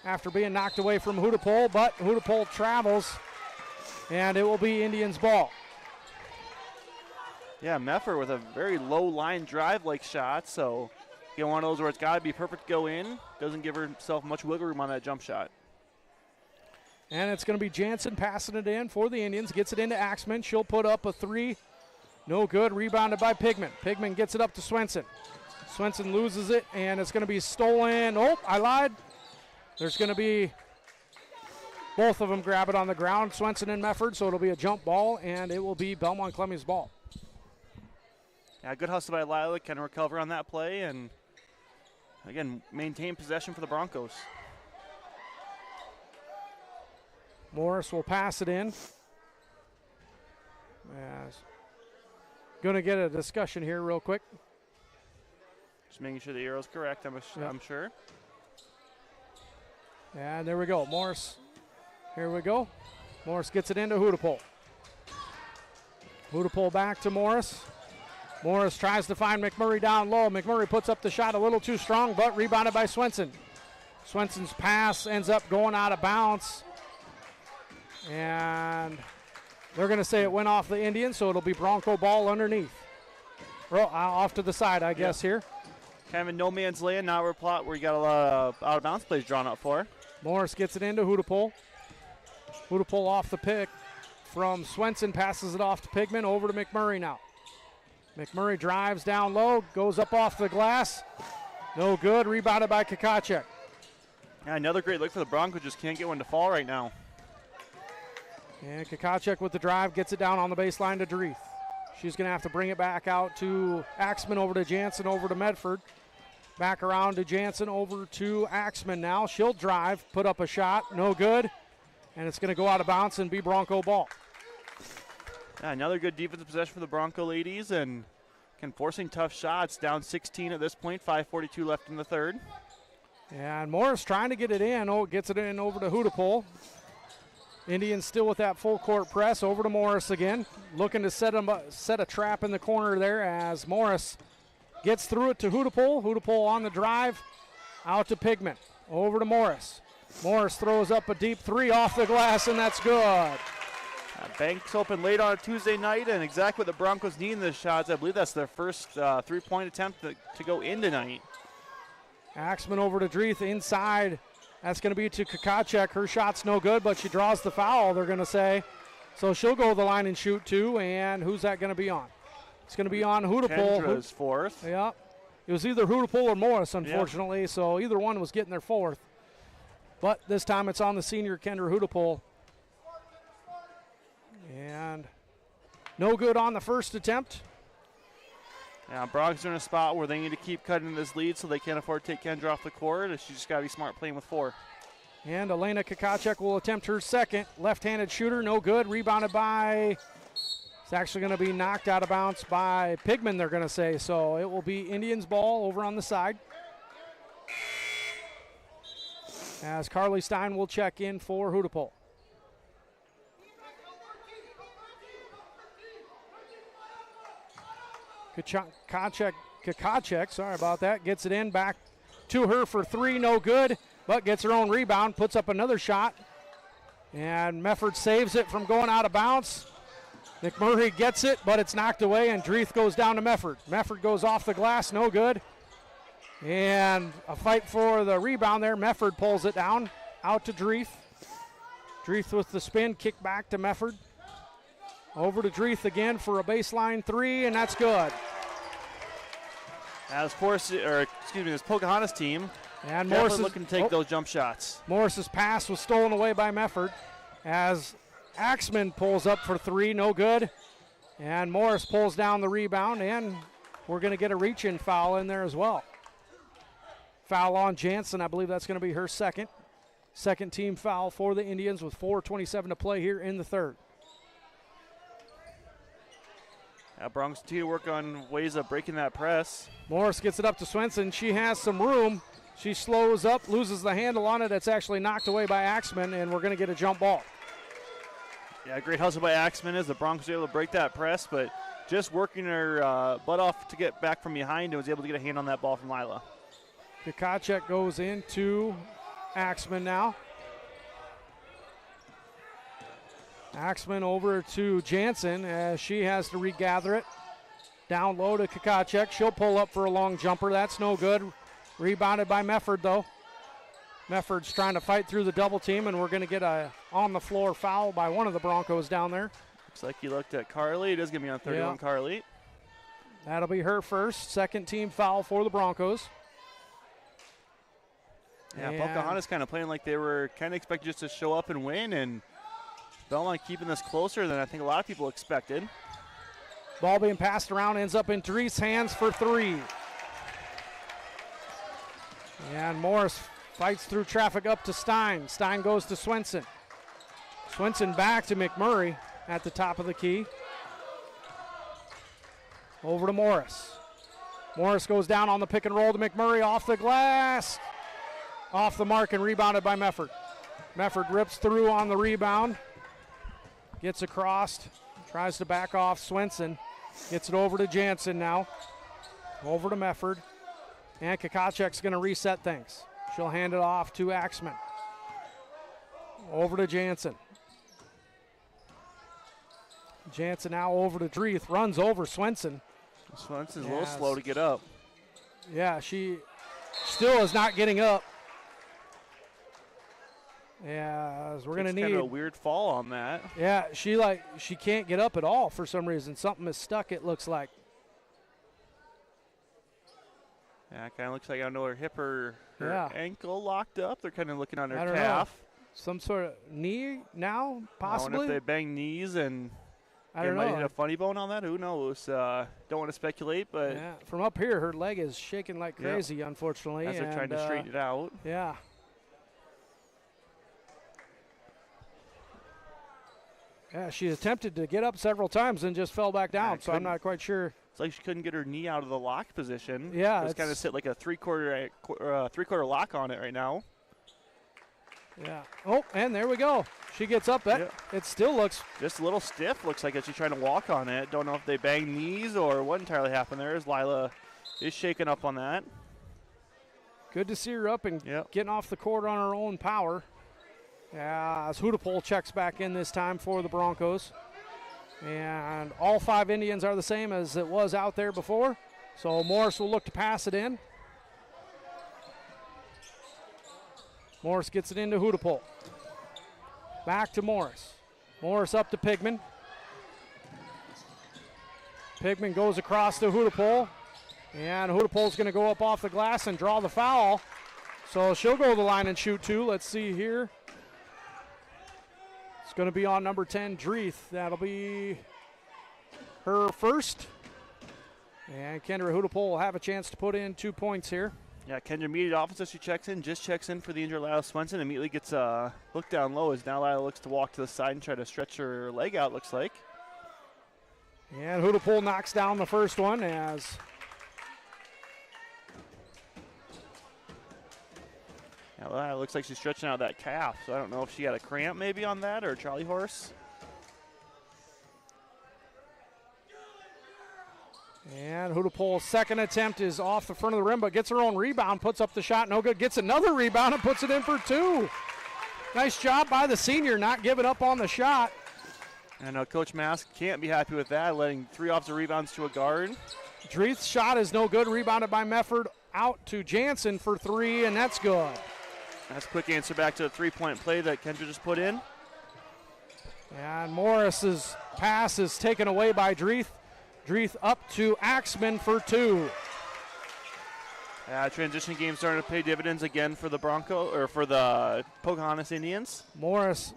after being knocked away from Hudapole, but Hudapole travels, and it will be Indians' ball. Yeah, Mefford with a very low line drive like shot, so get one of those where it's got to be perfect to go in. Doesn't give herself much wiggle room on that jump shot. And it's going to be Jansen passing it in for the Indians. Gets it into Axman. She'll put up a three. No good. Rebounded by Pigman. Pigman gets it up to Swenson. Swenson loses it, and it's going to be stolen. Oh, I lied. There's going to be both of them grab it on the ground, Swenson and Mefford, so it'll be a jump ball, and it will be Belmond-Klemme's ball. Yeah, good hustle by Lila. Can recover on that play, and again, maintain possession for the Broncos. Morris will pass it in. Yes. Going to get a discussion here real quick. Just making sure the arrow's correct, I'm sure. And there we go. Morris, here we go. Morris gets it into Hudapole. Hudapole back to Morris. Morris tries to find McMurray down low. McMurray puts up the shot a little too strong, but rebounded by Swenson. Swenson's pass ends up going out of bounds. And they're going to say it went off the Indians, so it'll be Bronco ball underneath. Off to the side, I guess, here. Kind of a no man's land now. We're plot where you got a lot of out of bounds plays drawn up for. Morris gets it into Hudapole. Hudapole off the pick from Swenson, passes it off to Pigman, over to McMurray now. McMurray drives down low, goes up off the glass. No good, rebounded by Kakacek. Yeah, another great look for the Broncos, just can't get one to fall right now. And Kakacek with the drive, gets it down on the baseline to Dreeth. She's going to have to bring it back out to Axman, over to Jansen, over to Medford. Back around to Jansen, over to Axman now. She'll drive, put up a shot, no good. And it's going to go out of bounds and be Bronco ball. Yeah, another good defensive possession for the Bronco ladies, and forcing tough shots. Down 16 at this point, 5:42 left in the third. And Morris trying to get it in. Oh, gets it in over to Hudapole. Indians still with that full court press. Over to Morris again. Looking to set a trap in the corner there as Morris gets through it to Hudapole. Hudapole on the drive. Out to Pigman. Over to Morris. Morris throws up a deep three off the glass, and that's good. Banks open late on a Tuesday night, and exactly what the Broncos need in the shots. I believe that's their first three-point attempt to go in tonight. Axman over to Dreeth inside. That's going to be to Kakacek. Her shot's no good, but she draws the foul, they're going to say. So she'll go to the line and shoot two, and who's that going to be on? It's going to be on Hudapol. Kendra's fourth. Yeah. It was either Hudapol or Morris, unfortunately, so either one was getting their fourth. But this time it's on the senior Kendra Hudapol. And no good on the first attempt. Yeah, Bronx are in a spot where they need to keep cutting this lead so they can't afford to take Kendra off the court. She's just got to be smart playing with 4. And Elena Kakacek will attempt her second. Left-handed shooter, no good. Rebounded by, it's actually going to be knocked out of bounds by Pigman, they're going to say. So it will be Indians ball over on the side. As Carly Stein will check in for Hudapol. Kakacek, sorry about that, gets it in back to her for 3, no good, but gets her own rebound, puts up another shot, and Mefford saves it from going out of bounds. McMurray gets it, but it's knocked away, and Dreeth goes down to Mefford. Mefford goes off the glass, no good, and a fight for the rebound there. Mefford pulls it down, out to Dreeth. Dreeth with the spin, kick back to Mefford. Over to Dreeth again for a baseline 3, and that's good. As this Pocahontas team, and Morris is looking to take those jump shots. Morris's pass was stolen away by Mefford as Axman pulls up for 3, no good. And Morris pulls down the rebound, and we're going to get a reach-in foul in there as well. Foul on Jansen, I believe that's going to be her second. Second team foul for the Indians with 4:27 to play here in the third. Bronx continue to work on ways of breaking that press. Morris gets it up to Swenson. She has some room. She slows up, loses the handle on it. It's actually knocked away by Axman, and we're going to get a jump ball. Yeah, great hustle by Axman as the Bronx were able to break that press, but just working her butt off to get back from behind and was able to get a hand on that ball from Lila. Kakacek goes into Axman now. Axman over to Jansen as she has to regather it. Down low to Kakacek. She'll pull up for a long jumper. That's no good. Rebounded by Mefford, though. Mefford's trying to fight through the double team, and we're going to get a on-the-floor foul by one of the Broncos down there. Looks like he looked at Carly. It is going to be on 31 Carly. That'll be her first. Second team foul for the Broncos. Yeah, Pocahontas kind of playing like they were kind of expected just to show up and win, and Belmont keeping this closer than I think a lot of people expected. Ball being passed around, ends up in Dreeth's hands for 3. And Morris fights through traffic up to Stein. Stein goes to Swenson. Swenson back to McMurray at the top of the key. Over to Morris. Morris goes down on the pick and roll to McMurray off the glass. Off the mark and rebounded by Mefford. Mefford rips through on the rebound. Gets across, tries to back off Swenson. Gets it over to Jansen now. Over to Mefford. And Kakacek's going to reset things. She'll hand it off to Axman. Over to Jansen. Jansen now over to Dreeth. Runs over Swenson. Swenson's a little slow to get up. Yeah, she still is not getting up. Yeah, we're going to need kind of a weird fall on that. Yeah, she can't get up at all for some reason. Something is stuck, it looks like. Yeah, it kind of looks like, I don't know, her hip or her ankle locked up. They're kind of looking on her calf. Know. Some sort of knee now, possibly? I wonder if they bang knees and I don't might know. hit a funny bone on that. Who knows? Don't want to speculate, but yeah, from up here, her leg is shaking like crazy, unfortunately. As they're trying to straighten it out. Yeah. Yeah, she attempted to get up several times and just fell back down, so I'm not quite sure. It's like she couldn't get her knee out of the lock position. Yeah. It's kind of sit like a three-quarter lock on it right now. Yeah. Oh, and there we go. She gets up. It still looks just a little stiff. Looks like she's trying to walk on it. Don't know if they banged knees or what entirely happened there as Lila is shaking up on that. Good to see her up and getting off the court on her own power. As Hudapol checks back in this time for the Broncos. And all 5 Indians are the same as it was out there before. So Morris will look to pass it in. Morris gets it into Hudapol. Back to Morris. Morris up to Pigman. Pigman goes across to Hudapol. And Hudapol's going to go up off the glass and draw the foul. So she'll go to the line and shoot two. Let's see here. It's going to be on number 10, Dreeth. That'll be her first. And Kendra Hudapol will have a chance to put in 2 points here. Yeah, Kendra immediate offense. She checks in for the injured Lila Swenson. Immediately gets looked down low as now Lila looks to walk to the side and try to stretch her leg out, looks like. And Hudapol knocks down the first one as yeah, it looks like she's stretching out that calf, so I don't know if she got a cramp maybe on that or a Charlie horse. And Hudapol's second attempt is off the front of the rim, but gets her own rebound, puts up the shot, no good, gets another rebound and puts it in for two. Nice job by the senior, not giving up on the shot. And Coach Mask can't be happy with that, letting 3 offensive rebounds to a guard. Dreeth's shot is no good, rebounded by Mefford, out to Jansen for 3, and that's good. That's a quick answer back to the 3-point play that Kendra just put in. And Morris's pass is taken away by Dreeth. Dreeth up to Axman for 2. Transition game starting to pay dividends again for the Pocahontas Indians. Morris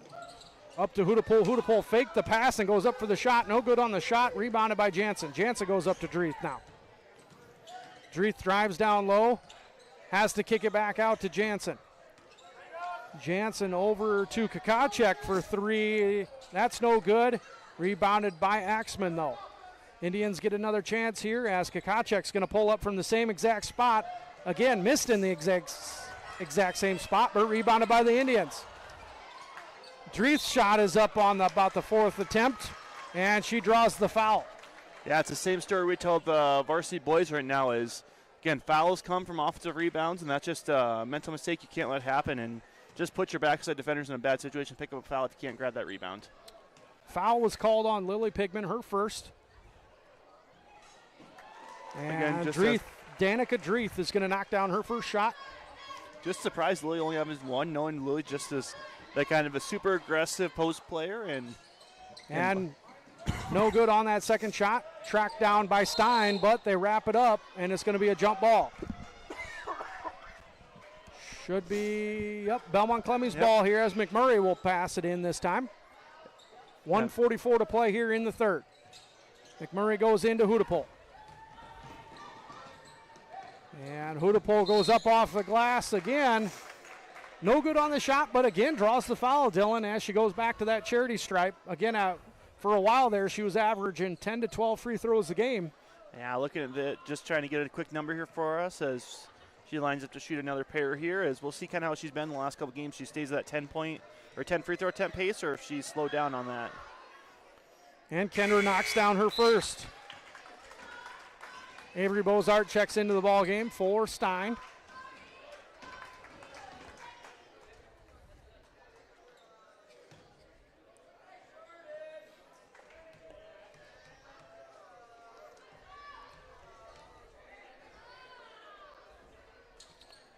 up to Hudapol. Hudapol faked the pass and goes up for the shot. No good on the shot. Rebounded by Jansen. Jansen goes up to Dreeth now. Dreeth drives down low. Has to kick it back out to Jansen. Jansen over to Kakacek for 3. That's no good. Rebounded by Axman though. Indians get another chance here as Kakacek's going to pull up from the same exact spot. Again, missed in the exact same spot, but rebounded by the Indians. Dreeth's shot is up on about the 4th attempt, and she draws the foul. Yeah, it's the same story we told the varsity boys right now is, again, fouls come from offensive rebounds, and that's just a mental mistake you can't let happen, and just put your backside defenders in a bad situation, pick up a foul if you can't grab that rebound. Foul was called on Lily Pigman, her first. And again, Danica Dreeth is going to knock down her first shot. Just surprised Lily only has one, knowing Lily just is that kind of a super aggressive post player. And no good on that second shot. Tracked down by Stein, but they wrap it up, and it's going to be a jump ball. Should be, Belmond-Klemme's ball here as McMurray will pass it in this time. 1:44 to play here in the third. McMurray goes into Hudapol. And Hudapol goes up off the glass again. No good on the shot, but again draws the foul, Dylan, as she goes back to that charity stripe. Again, for a while there, she was averaging 10 to 12 free throws a game. Yeah, looking at it, just trying to get a quick number here for us as she lines up to shoot another pair here. As we'll see kind of how she's been in the last couple games. She stays at that 10 free throw attempt pace, or if she's slowed down on that. And Kendra knocks down her first. Avery Bozart checks into the ball game for Stein.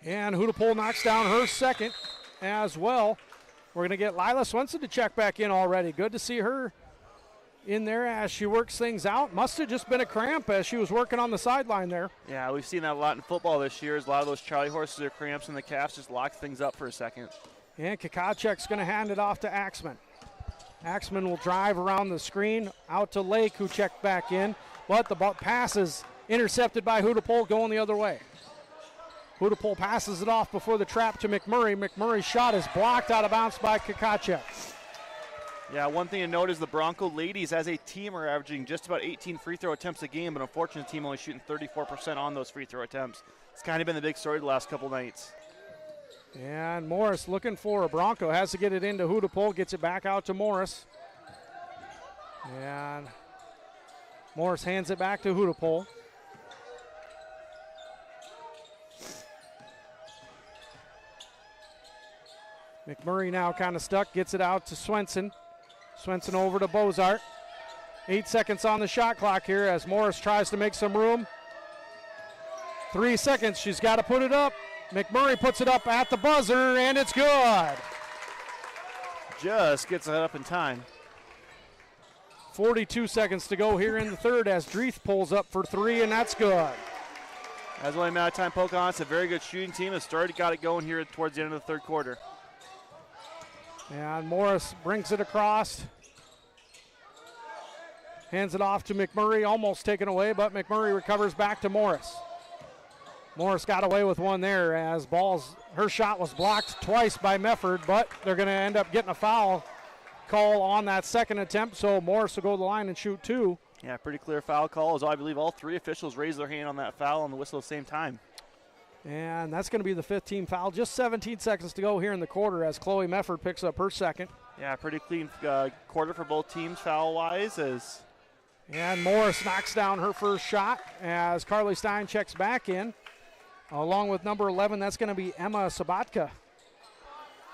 And Hudapol knocks down her second as well. We're going to get Lila Swenson to check back in already. Good to see her in there as she works things out. Must have just been a cramp as she was working on the sideline there. Yeah, we've seen that a lot in football this year. As a lot of those Charlie horses or cramps in the calves just lock things up for a second. And Kakacek's going to hand it off to Axman. Axman will drive around the screen out to Lake, who checked back in. But the pass is intercepted by Hudapol going the other way. Hudapol passes it off before the trap to McMurray. McMurray's shot is blocked out of bounds by Kakacek. Yeah, one thing to note is the Bronco ladies as a team are averaging just about 18 free throw attempts a game, but unfortunately the team only shooting 34% on those free throw attempts. It's kind of been the big story the last couple nights. And Morris looking for a Bronco, has to get it into Hudapol, gets it back out to Morris. And Morris hands it back to Hudapol. McMurray now kind of stuck, gets it out to Swenson. Swenson over to Bozart. 8 seconds on the shot clock here as Morris tries to make some room. 3 seconds, she's got to put it up. McMurray puts it up at the buzzer, and it's good. Just gets it up in time. 42 seconds to go here in the third as Dreeth pulls up for three, and that's good. That's only a matter of time. Pocahontas, a very good shooting team, has started got it going here towards the end of the third quarter. And Morris brings it across. Hands it off to McMurray, almost taken away, but McMurray recovers back to Morris. Morris got away with one there as her shot was blocked twice by Mefford, but they're going to end up getting a foul call on that second attempt, so Morris will go to the line and shoot two. Yeah, pretty clear foul call, as I believe all three officials raised their hand on that foul on the whistle at the same time. And that's going to be the 15th foul. Just 17 seconds to go here in the quarter as Chloe Mefford picks up her second. Yeah, pretty clean quarter for both teams foul-wise. And Morris knocks down her first shot as Carly Stein checks back in. Along with number 11, that's going to be Emma Sabatka,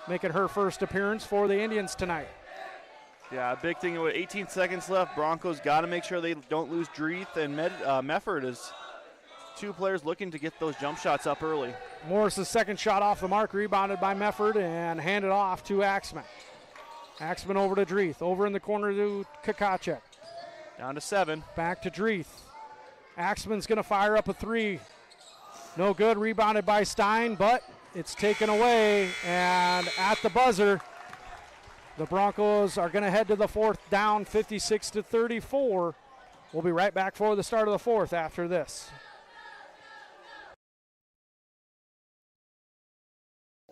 making her first appearance for the Indians tonight. Yeah, big thing with 18 seconds left. Broncos got to make sure they don't lose Dreeth and Mefford as two players looking to get those jump shots up early. Morris's second shot off the mark, rebounded by Mefford and handed off to Axman. Axman over to Dreeth, over in the corner to Kakacek. Down to 7. Back to Dreeth. Axman's going to fire up a three. No good, rebounded by Stein, but it's taken away, and at the buzzer, the Broncos are going to head to the fourth, down 56-34. We'll be right back for the start of the fourth after this.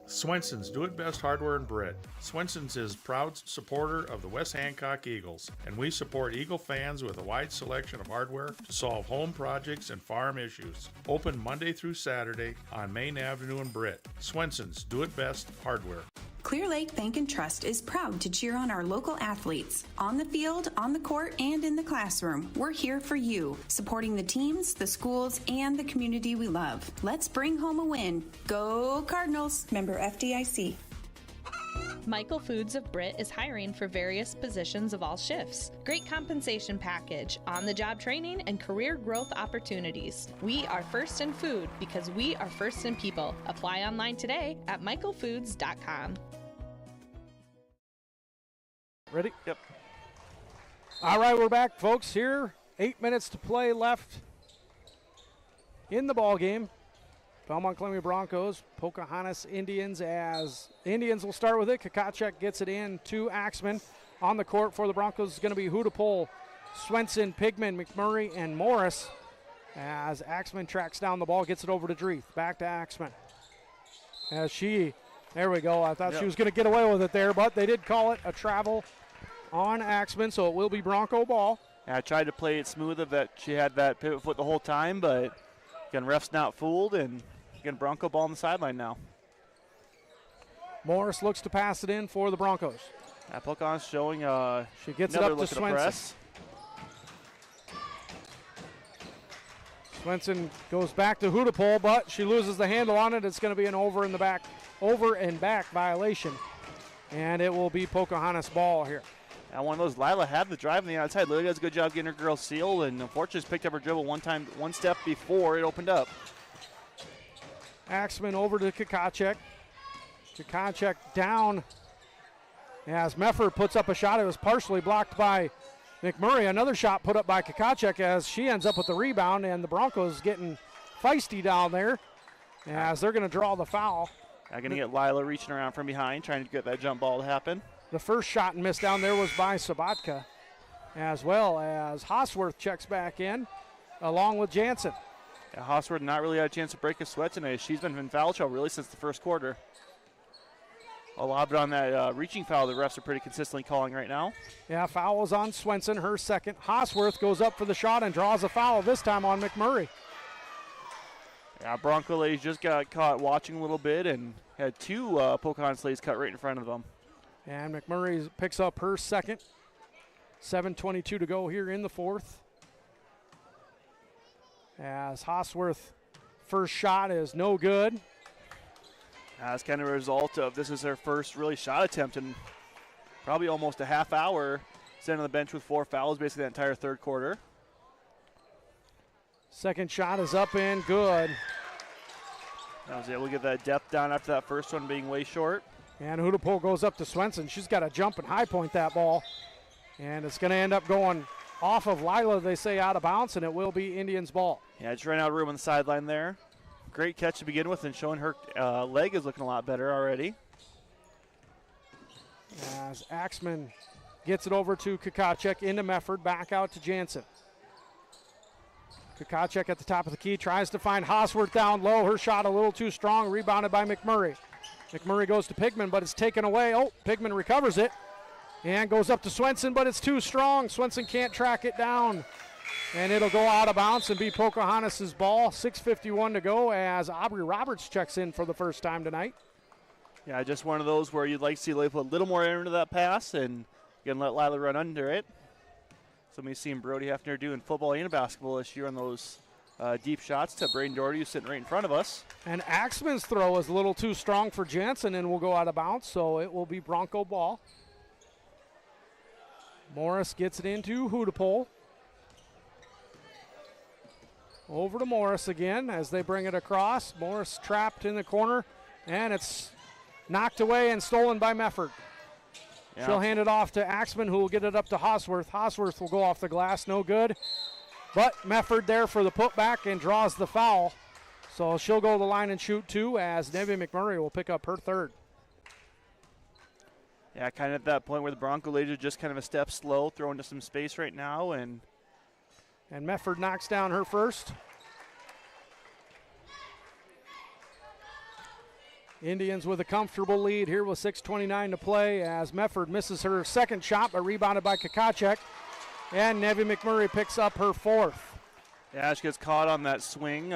Swenson's Do It Best Hardware and Britt. Swenson's is proud supporter of the West Hancock Eagles, and we support Eagle fans with a wide selection of hardware to solve home projects and farm issues. Open Monday through Saturday on Main Avenue in Britt. Swenson's Do It Best Hardware. Clear Lake Bank and Trust is proud to cheer on our local athletes. On the field, on the court, and in the classroom, we're here for you, supporting the teams, the schools, and the community we love. Let's bring home a win. Go Cardinals! Member FDIC. Michael Foods of Britt is hiring for various positions of all shifts. Great compensation package, on-the-job training, and career growth opportunities. We are first in food because we are first in people. Apply online today at michaelfoods.com. Ready? Yep. All right, we're back, folks. Here, 8 minutes to play left in the ball game. Belmond-Klemme Broncos, Pocahontas Indians, as Indians will start with it. Kakacek gets it in to Axman. On the court for the Broncos is going to be Hudapol, Swenson, Pigman, McMurray, and Morris. As Axman tracks down the ball, gets it over to Dreeth. Back to Axman. There we go. I thought she was going to get away with it there, but they did call it a travel on Axman, so it will be Bronco ball. Yeah, I tried to play it smooth of that she had that pivot foot the whole time, but again, ref's not fooled, and again, Bronco ball on the sideline now. Morris looks to pass it in for the Broncos. Pocahontas showing she gets it up to Swenson. Swenson goes back to Hudapol, but she loses the handle on it. It's going to be an over and back violation, and it will be Pocahontas ball here. And one of those, Lila had the drive on the outside. Lily does a good job getting her girl sealed, and unfortunately just picked up her dribble one step before it opened up. Axman over to Kakacek. Kakacek down as Mefford puts up a shot. It was partially blocked by McMurray. Another shot put up by Kakacek as she ends up with the rebound, and the Broncos getting feisty down there as they're going to draw the foul. I'm going to get Lila reaching around from behind, trying to get that jump ball to happen. The first shot and miss down there was by Sabatka, as well as Hosworth checks back in along with Jansen. Yeah, Hosworth not really had a chance to break a sweat tonight. She's been in foul trouble really since the first quarter. A lot of it on that reaching foul the refs are pretty consistently calling right now. Yeah, foul is on Swenson, her second. Hosworth goes up for the shot and draws a foul, this time on McMurray. Yeah, Bronco ladies just got caught watching a little bit and had two Pocahontas ladies cut right in front of them. And McMurray picks up her second. 7:22 to go here in the fourth. As Hosworth first shot is no good. That's kind of a result of this is her first really shot attempt in probably almost a half hour. Sitting on the bench with 4 fouls basically the entire third quarter. Second shot is up and good. I was able to get that depth down after that first one being way short. And Hudepohl goes up to Swenson. She's got to jump and high point that ball. And it's going to end up going off of Lila, they say, out of bounds, and it will be Indians' ball. Yeah, just ran out of room on the sideline there. Great catch to begin with, and showing her leg is looking a lot better already. As Axman gets it over to Kakacek into Mefford, back out to Jansen. Kakacek at the top of the key, tries to find Hosworth down low. Her shot a little too strong, rebounded by McMurray. McMurray goes to Pigman, but it's taken away. Oh, Pigman recovers it and goes up to Swenson, but it's too strong. Swenson can't track it down, and it'll go out of bounds and be Pocahontas' ball. 6:51 to go as Aubrey Roberts checks in for the first time tonight. Yeah, just one of those where you'd like to see Lila put a little more air into that pass and again let Lila run under it. Something we've seen Brody Hefner do in football and basketball this year on those deep shots to Braden Doherty, who's sitting right in front of us. And Axman's throw is a little too strong for Jansen and will go out of bounds, so it will be Bronco ball. Morris gets it into Hudepohl. Over to Morris again as they bring it across. Morris trapped in the corner, and it's knocked away and stolen by Mefford. Yeah. She'll hand it off to Axman, who will get it up to Hosworth. Hosworth will go off the glass, no good. But Mefford there for the putback and draws the foul. So she'll go to the line and shoot two as Nevi McMurray will pick up her third. Yeah, kind of at that point where the Bronco ladies are just kind of a step slow, throwing to some space right now. And Mefford knocks down her first. Indians with a comfortable lead here with 6:29 to play as Mefford misses her second shot, but rebounded by Kakacek. And Nevi McMurray picks up her fourth. Yeah, she gets caught on that swing.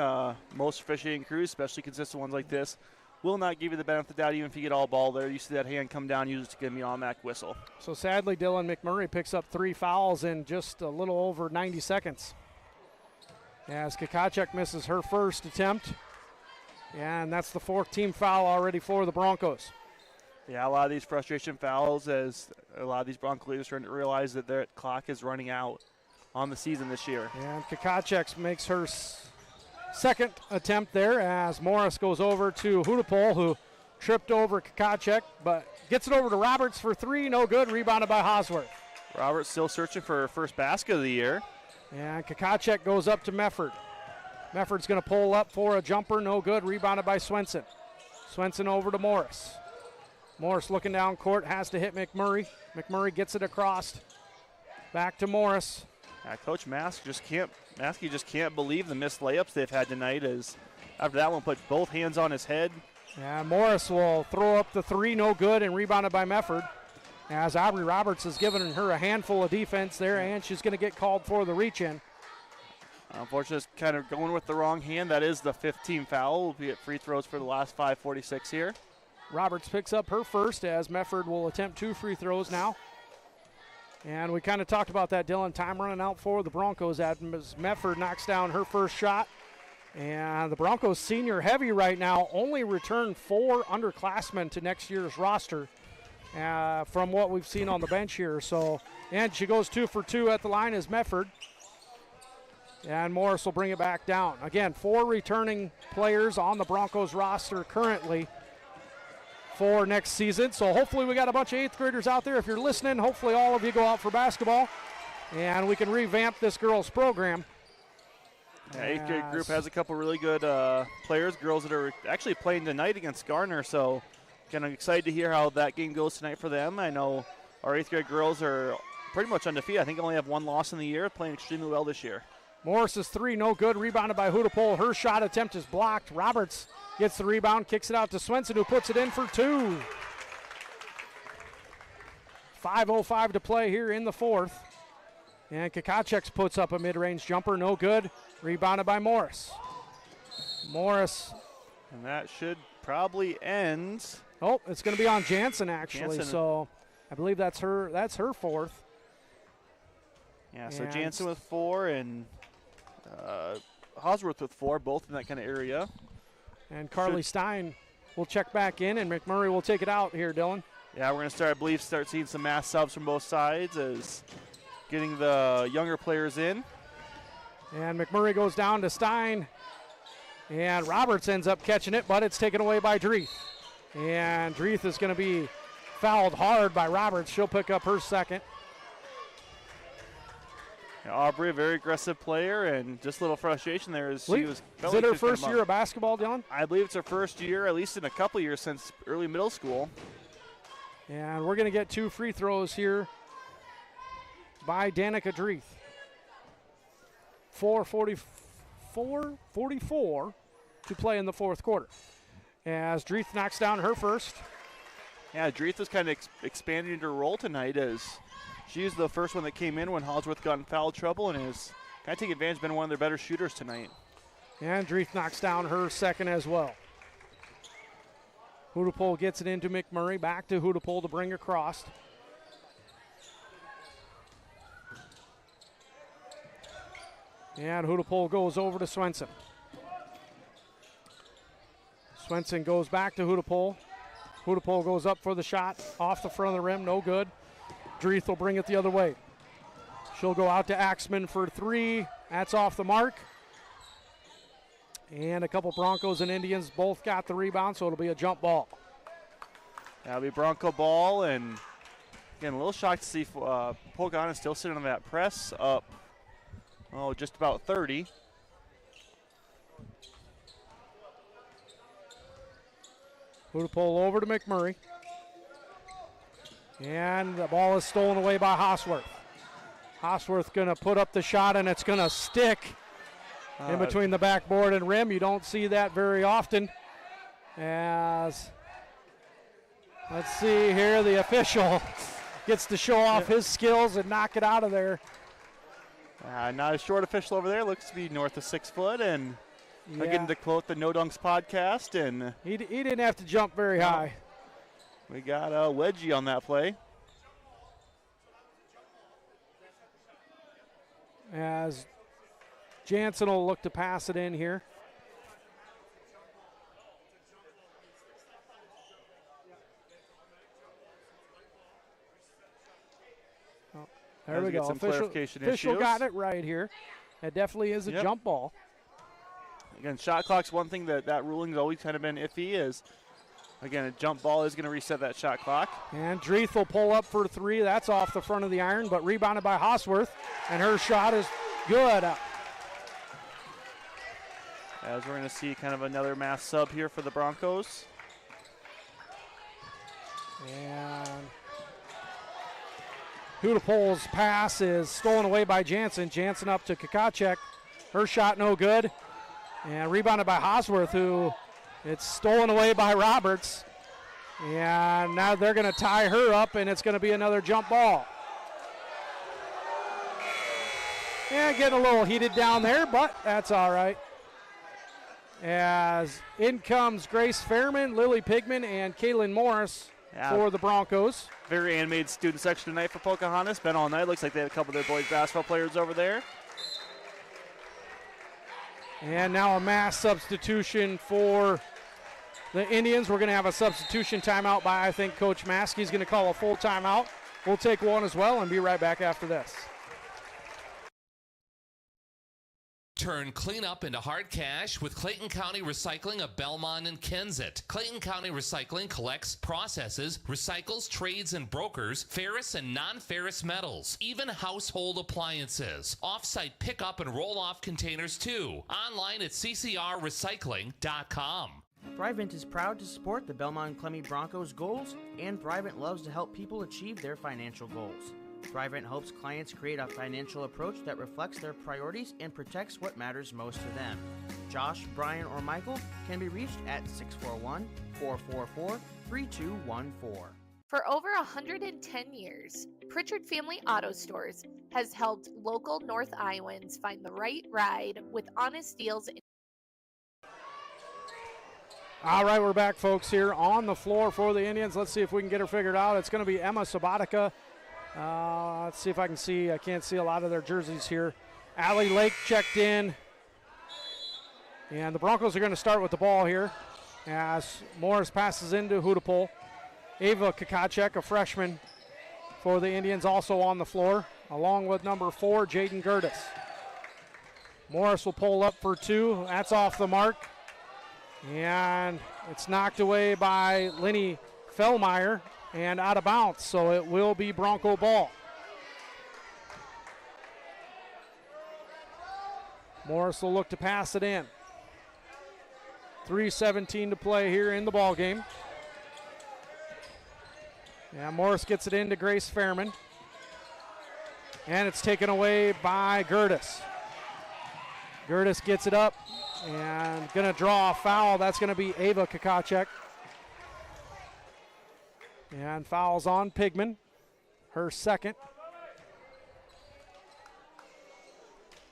Most officiating crews, especially consistent ones like this, will not give you the benefit of the doubt even if you get all ball there. You see that hand come down, use it to give me an automatic whistle. So sadly, Dylan McMurray picks up 3 fouls in just a little over 90 seconds. As Kakacek misses her first attempt. And that's the 4th team foul already for the Broncos. Yeah, a lot of these frustration fouls as a lot of these Bronco leaders trying to realize that their clock is running out on the season this year. And Kakacek makes her second attempt there as Morris goes over to Hudepohl, who tripped over Kakacek, but gets it over to Roberts for 3, no good, rebounded by Hosworth. Roberts still searching for her first basket of the year. And Kakacek goes up to Mefford. Mefford's going to pull up for a jumper, no good, rebounded by Swenson. Swenson over to Morris. Morris looking down court, has to hit McMurray. McMurray gets it across. Back to Morris. Yeah, Coach Maskey just can't believe the missed layups they've had tonight as after that one put both hands on his head. Yeah, Morris will throw up the 3, no good, and rebounded by Mefford. As Aubrey Roberts has given her a handful of defense there, and she's going to get called for the reach-in. Unfortunately, it's kind of going with the wrong hand. That is the 15th foul. We'll be at free throws for the last 5:46 here. Roberts picks up her first as Mefford will attempt 2 free throws now. And we kind of talked about that, Dylan. Time running out for the Broncos as Mefford knocks down her first shot. And the Broncos senior heavy right now only returned 4 underclassmen to next year's roster from what we've seen on the bench here. So, and she goes 2 for 2 at the line as Mefford. And Morris will bring it back down. Again, 4 returning players on the Broncos roster currently for next season. So hopefully we got a bunch of 8th graders out there. If you're listening, hopefully all of you go out for basketball and we can revamp this girls program. Yeah, 8th grade group has a couple really good players, girls that are actually playing tonight against Garner. So kind of excited to hear how that game goes tonight for them. I know our 8th grade girls are pretty much undefeated. I think only have 1 loss in the year, playing extremely well this year. Morris's 3, no good, rebounded by Hudepohl. Her shot attempt is blocked. Roberts gets the rebound, kicks it out to Swenson, who puts it in for 2. 5:05 to play here in the 4th. And Kakacek puts up a mid-range jumper, no good, rebounded by Morris. Morris. And that should probably end. Oh, it's going to be on Jansen, actually. So I believe that's her 4th. Yeah, so Jansen with 4 and Hosworth with 4, both in that kind of area. And Carly Stein will check back in, and McMurray will take it out here, Dylan. Yeah, we're going to start seeing some mass subs from both sides as getting the younger players in. And McMurray goes down to Stein. And Roberts ends up catching it, but it's taken away by Dreeth. And Dreeth is going to be fouled hard by Roberts. She'll pick up her second. Aubrey, a very aggressive player, and just a little frustration there as she was. Is it her first year of basketball, Dylan? I believe it's her first year, at least in a couple years since early middle school. And we're going to get 2 free throws here by Danica Dreeth. 4:44 to play in the fourth quarter. As Dreeth knocks down her first. Yeah, Dreeth was kind of expanding into her role tonight as she's the first one that came in when Holsworth got in foul trouble and is kind of taking advantage, been one of their better shooters tonight. And Dreeth knocks down her second as well. Hudepohl gets it into McMurray, back to Hudepohl to bring across. And Hudepohl goes over to Swenson. Swenson goes back to Hudepohl. Hudepohl goes up for the shot, off the front of the rim, no good. Dreeth will bring it the other way. She'll go out to Axman for 3. That's off the mark. And a couple Broncos and Indians both got the rebound, so it'll be a jump ball. That'll be Bronco ball, and again, a little shocked to see Pocahontas still sitting on that press up, just about 30. Hudepohl over to McMurray. And the ball is stolen away by Hosworth. Hosworth going to put up the shot, and it's going to stick in between the backboard and rim. You don't see that very often. As, let's see here, the official gets to show off his skills and knock it out of there. Not a short official over there. Looks to be north of 6 foot. And again, to quote the No Dunks podcast. And he didn't have to jump very high. We got a wedgie on that play. As Jansen will look to pass it in here. There we go. Official got it right here. It definitely is a jump ball. Again, shot clock's one thing that ruling's always kind of been iffy is, again, a jump ball is going to reset that shot clock. And Dreeth will pull up for 3. That's off the front of the iron, but rebounded by Hosworth. And her shot is good. As we're going to see kind of another mass sub here for the Broncos. And Hudepohl's pass is stolen away by Jansen. Jansen up to Kakacek. Her shot no good. And rebounded by Hosworth, who it's stolen away by Roberts. And now they're going to tie her up, and it's going to be another jump ball. Yeah, getting a little heated down there, but that's all right. As in comes Grace Fairman, Lily Pigman, and Kaylin Morris for the Broncos. Very animated student section tonight for Pocahontas. Been all night. Looks like they had a couple of their boys basketball players over there. And now a mass substitution for the Indians. We're going to have a substitution timeout by, I think, Coach Maskey is going to call a full timeout. We'll take one as well and be right back after this. Turn cleanup into hard cash with Clayton County Recycling of Belmond and Kensett. Clayton County Recycling collects, processes, recycles, trades, and brokers ferrous and non-ferrous metals, even household appliances. Off-site pickup and roll-off containers too. Online at ccrrecycling.com. Thrivent is proud to support the Belmond-Klemme Broncos goals, and Thrivent loves to help people achieve their financial goals. Thrivent hopes clients create a financial approach that reflects their priorities and protects what matters most to them. Josh, Brian, or Michael can be reached at 641-444-3214. For over 110 years, Pritchard Family Auto Stores has helped local North Iowans find the right ride with honest deals. All right, we're back, folks, here on the floor for the Indians. Let's see if we can get her figured out. It's going to be Emma Sabatica. Let's see if I can see. I can't see a lot of their jerseys here. Allie Lake checked in. And the Broncos are going to start with the ball here as Morris passes into Hudepohl. Ava Kakacek, a freshman for the Indians, also on the floor, along with number 4, Jaden Gertis. Morris will pull up for 2. That's off the mark. And it's knocked away by Lenny Fellmeyer and out of bounds, so it will be Bronco ball. Morris will look to pass it in. 3:17 to play here in the ball game. Yeah, Morris gets it into Grace Fairman. And it's taken away by Gertis. Gertis gets it up and going to draw a foul. That's going to be Ava Kakacek. And fouls on Pigman, her second.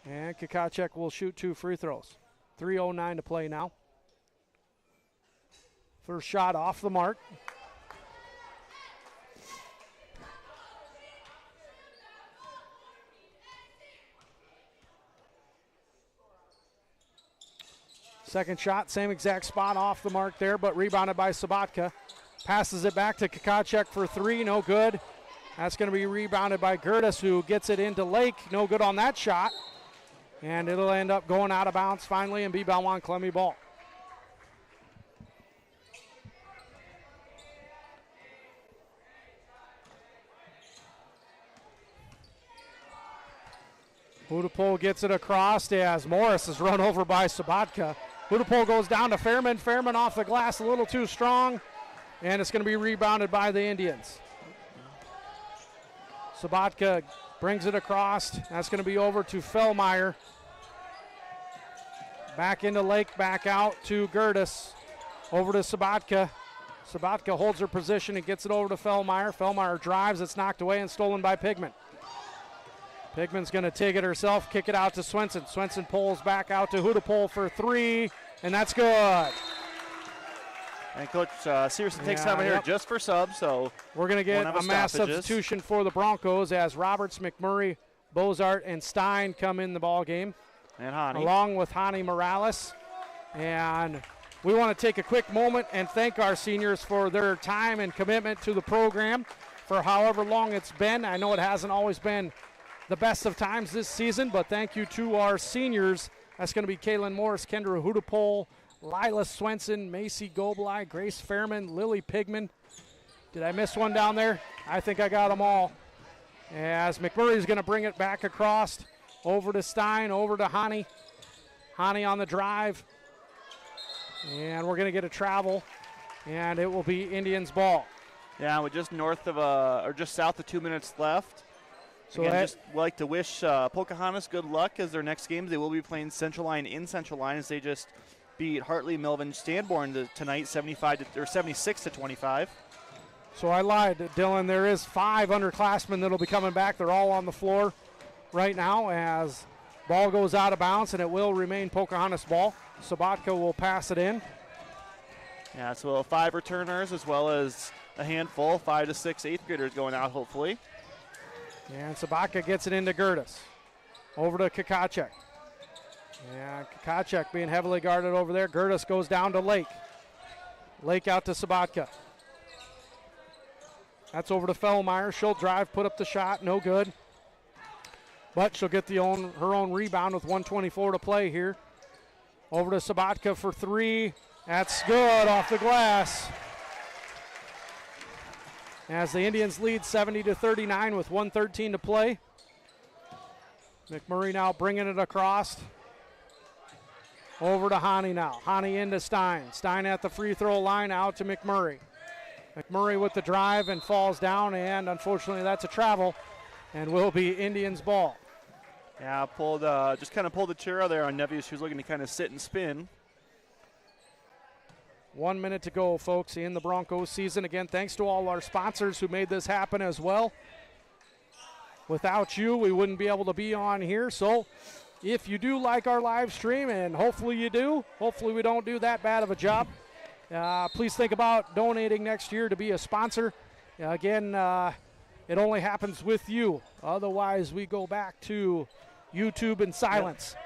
And Kakacek will shoot 2 free throws. 3:09 to play now. First shot off the mark. Second shot, same exact spot off the mark there, but rebounded by Sabatka. Passes it back to Kakacek for 3, no good. That's going to be rebounded by Gertis, who gets it into Lake. No good on that shot. And it'll end up going out of bounds finally and be Belmond-Klemme ball. Hudapol gets it across as Morris is run over by Sabatka. Hudapol goes down to Fairman. Fairman off the glass a little too strong. And it's going to be rebounded by the Indians. Sabatka brings it across. That's going to be over to Fellmeyer. Back into Lake, back out to Gertis. Over to Sabatka. Sabatka holds her position and gets it over to Fellmeyer. Fellmeyer drives. It's knocked away and stolen by Pigman. Pigman's going to take it herself, kick it out to Swenson. Swenson pulls back out to Hudapol for 3, and that's good. And Coach Searson takes time here just for subs, so we're going to get a mass substitution for the Broncos as Roberts, McMurray, Bozart, and Stein come in the ball game. And Hani. Along with Hani Morales. And we want to take a quick moment and thank our seniors for their time and commitment to the program for however long it's been. I know it hasn't always been the best of times this season, but thank you to our seniors. That's going to be Kaylin Morris, Kendra Hudapol, Lila Swenson, Macy Goblai, Grace Fairman, Lily Pigman. Did I miss one down there? I think I got them all. As McMurray's going to bring it back across, over to Stein, over to Hani. Hani on the drive. And we're going to get a travel, and it will be Indians ball. Yeah, we're just north of, or just south of 2 minutes left. So again, just like to wish Pocahontas good luck as their next games. They will be playing Central Line in Central Line as they just beat Hartley Melvin Stanborn tonight, 76 to 25. So I lied, Dylan. There is 5 underclassmen that'll be coming back. They're all on the floor right now as ball goes out of bounds, and it will remain Pocahontas ball. Sabatka will pass it in. Yeah, so 5 returners as well as a handful, 5 to 6 8th graders going out hopefully. And Sabatka gets it into Gertis. Over to Kakacek. And Kakacek being heavily guarded over there. Gertis goes down to Lake. Lake out to Sabatka. That's over to Fellmeyer. She'll drive, put up the shot, no good. But she'll get her own rebound with 1:24 to play here. Over to Sabatka for 3. That's good off the glass. As the Indians lead 70 to 39 with 1:13 to play. McMurray now bringing it across. Over to Hani now. Hani into Stein. Stein at the free throw line, out to McMurray. McMurray with the drive and falls down, and unfortunately that's a travel and will be Indians ball. Yeah, just kind of pulled the chair out there on Nevius, who's looking to kind of sit and spin. 1 minute to go, folks, in the Broncos season. Again, thanks to all our sponsors who made this happen as well. Without you, we wouldn't be able to be on here. So if you do like our live stream, and hopefully you do, hopefully we don't do that bad of a job, please think about donating next year to be a sponsor. Again, it only happens with you. Otherwise, we go back to YouTube in silence. Yep.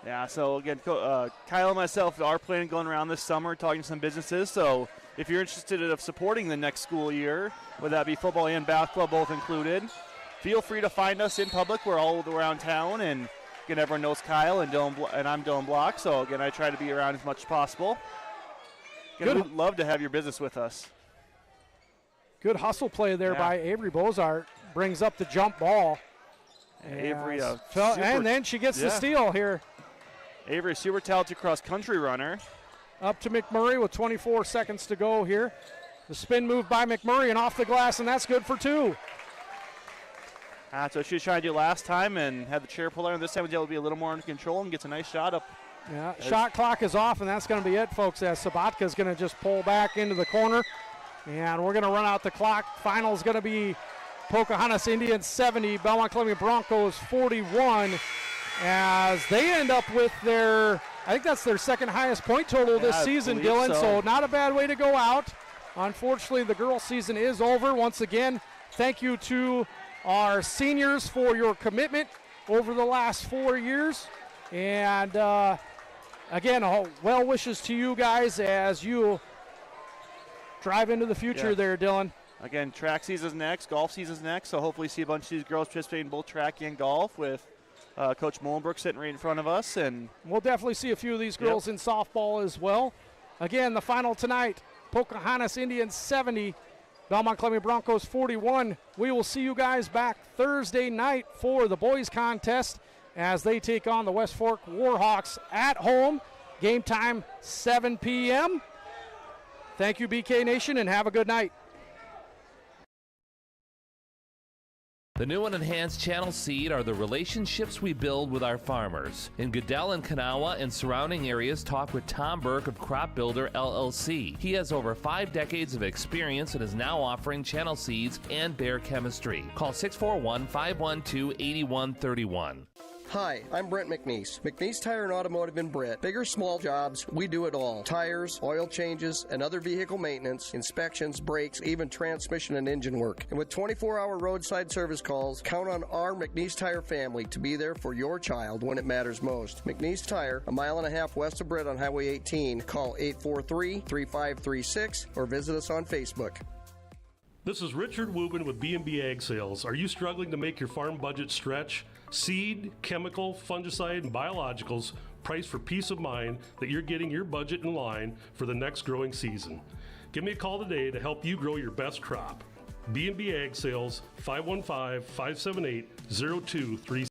Yeah, so again, Kyle and myself are planning going around this summer talking to some businesses. So if you're interested in supporting the next school year, whether that be football and basketball both included, feel free to find us in public. We're all around town, and Again, everyone knows Kyle and I'm Dylan Block, so again, I try to be around as much as possible. Again, we'd love to have your business with us. Good hustle play there by Avery Bozart. Brings up the jump ball. Avery, and then she gets the steal here. Avery, a super talented cross-country runner. Up to McMurray with 24 seconds to go here. The spin move by McMurray and off the glass, and that's good for 2. That's what she was trying to do last time and had the chair pull her. This time we'll be a little more under control and gets a nice shot up. Yeah, shot clock is off, and that's going to be it, folks, as Sabatka is going to just pull back into the corner. And we're going to run out the clock. Final is going to be Pocahontas Indians 70, Belmond-Klemme Broncos 41, as they end up with I think that's their second highest point total this season, Dylan. So not a bad way to go out. Unfortunately, the girls' season is over. Once again, thank you to our seniors for your commitment over the last 4 years. And again, well wishes to you guys as you drive into the future there, Dylan. Again, track season's next, golf season's next, so hopefully see a bunch of these girls participating in both track and golf with Coach Molenbrook sitting right in front of us. And we'll definitely see a few of these girls in softball as well. Again, the final tonight, Pocahontas Indians 70, Belmond-Klemme Broncos 41. We will see you guys back Thursday night for the boys contest as they take on the West Fork Warhawks at home. Game time 7 p.m. Thank you, BK Nation, and have a good night. The new and enhanced channel seed are the relationships we build with our farmers. In Goodell and Kanawha and surrounding areas, talk with Tom Burke of Crop Builder LLC. He has over 5 decades of experience and is now offering channel seeds and Bayer chemistry. Call 641-512-8131. Hi, I'm Brent McNeese. McNeese Tire and Automotive in Britt. Big or small jobs, we do it all. Tires, oil changes, and other vehicle maintenance, inspections, brakes, even transmission and engine work. And with 24-hour roadside service calls, count on our McNeese Tire family to be there for your child when it matters most. McNeese Tire, a mile and a half west of Britt on Highway 18. Call 843-3536 or visit us on Facebook. This is Richard Wubin with B&B Ag Sales. Are you struggling to make your farm budget stretch? Seed, chemical, fungicide, and biologicals priced for peace of mind that you're getting your budget in line for the next growing season. Give me a call today to help you grow your best crop. B&B Ag Sales, 515-578-0236.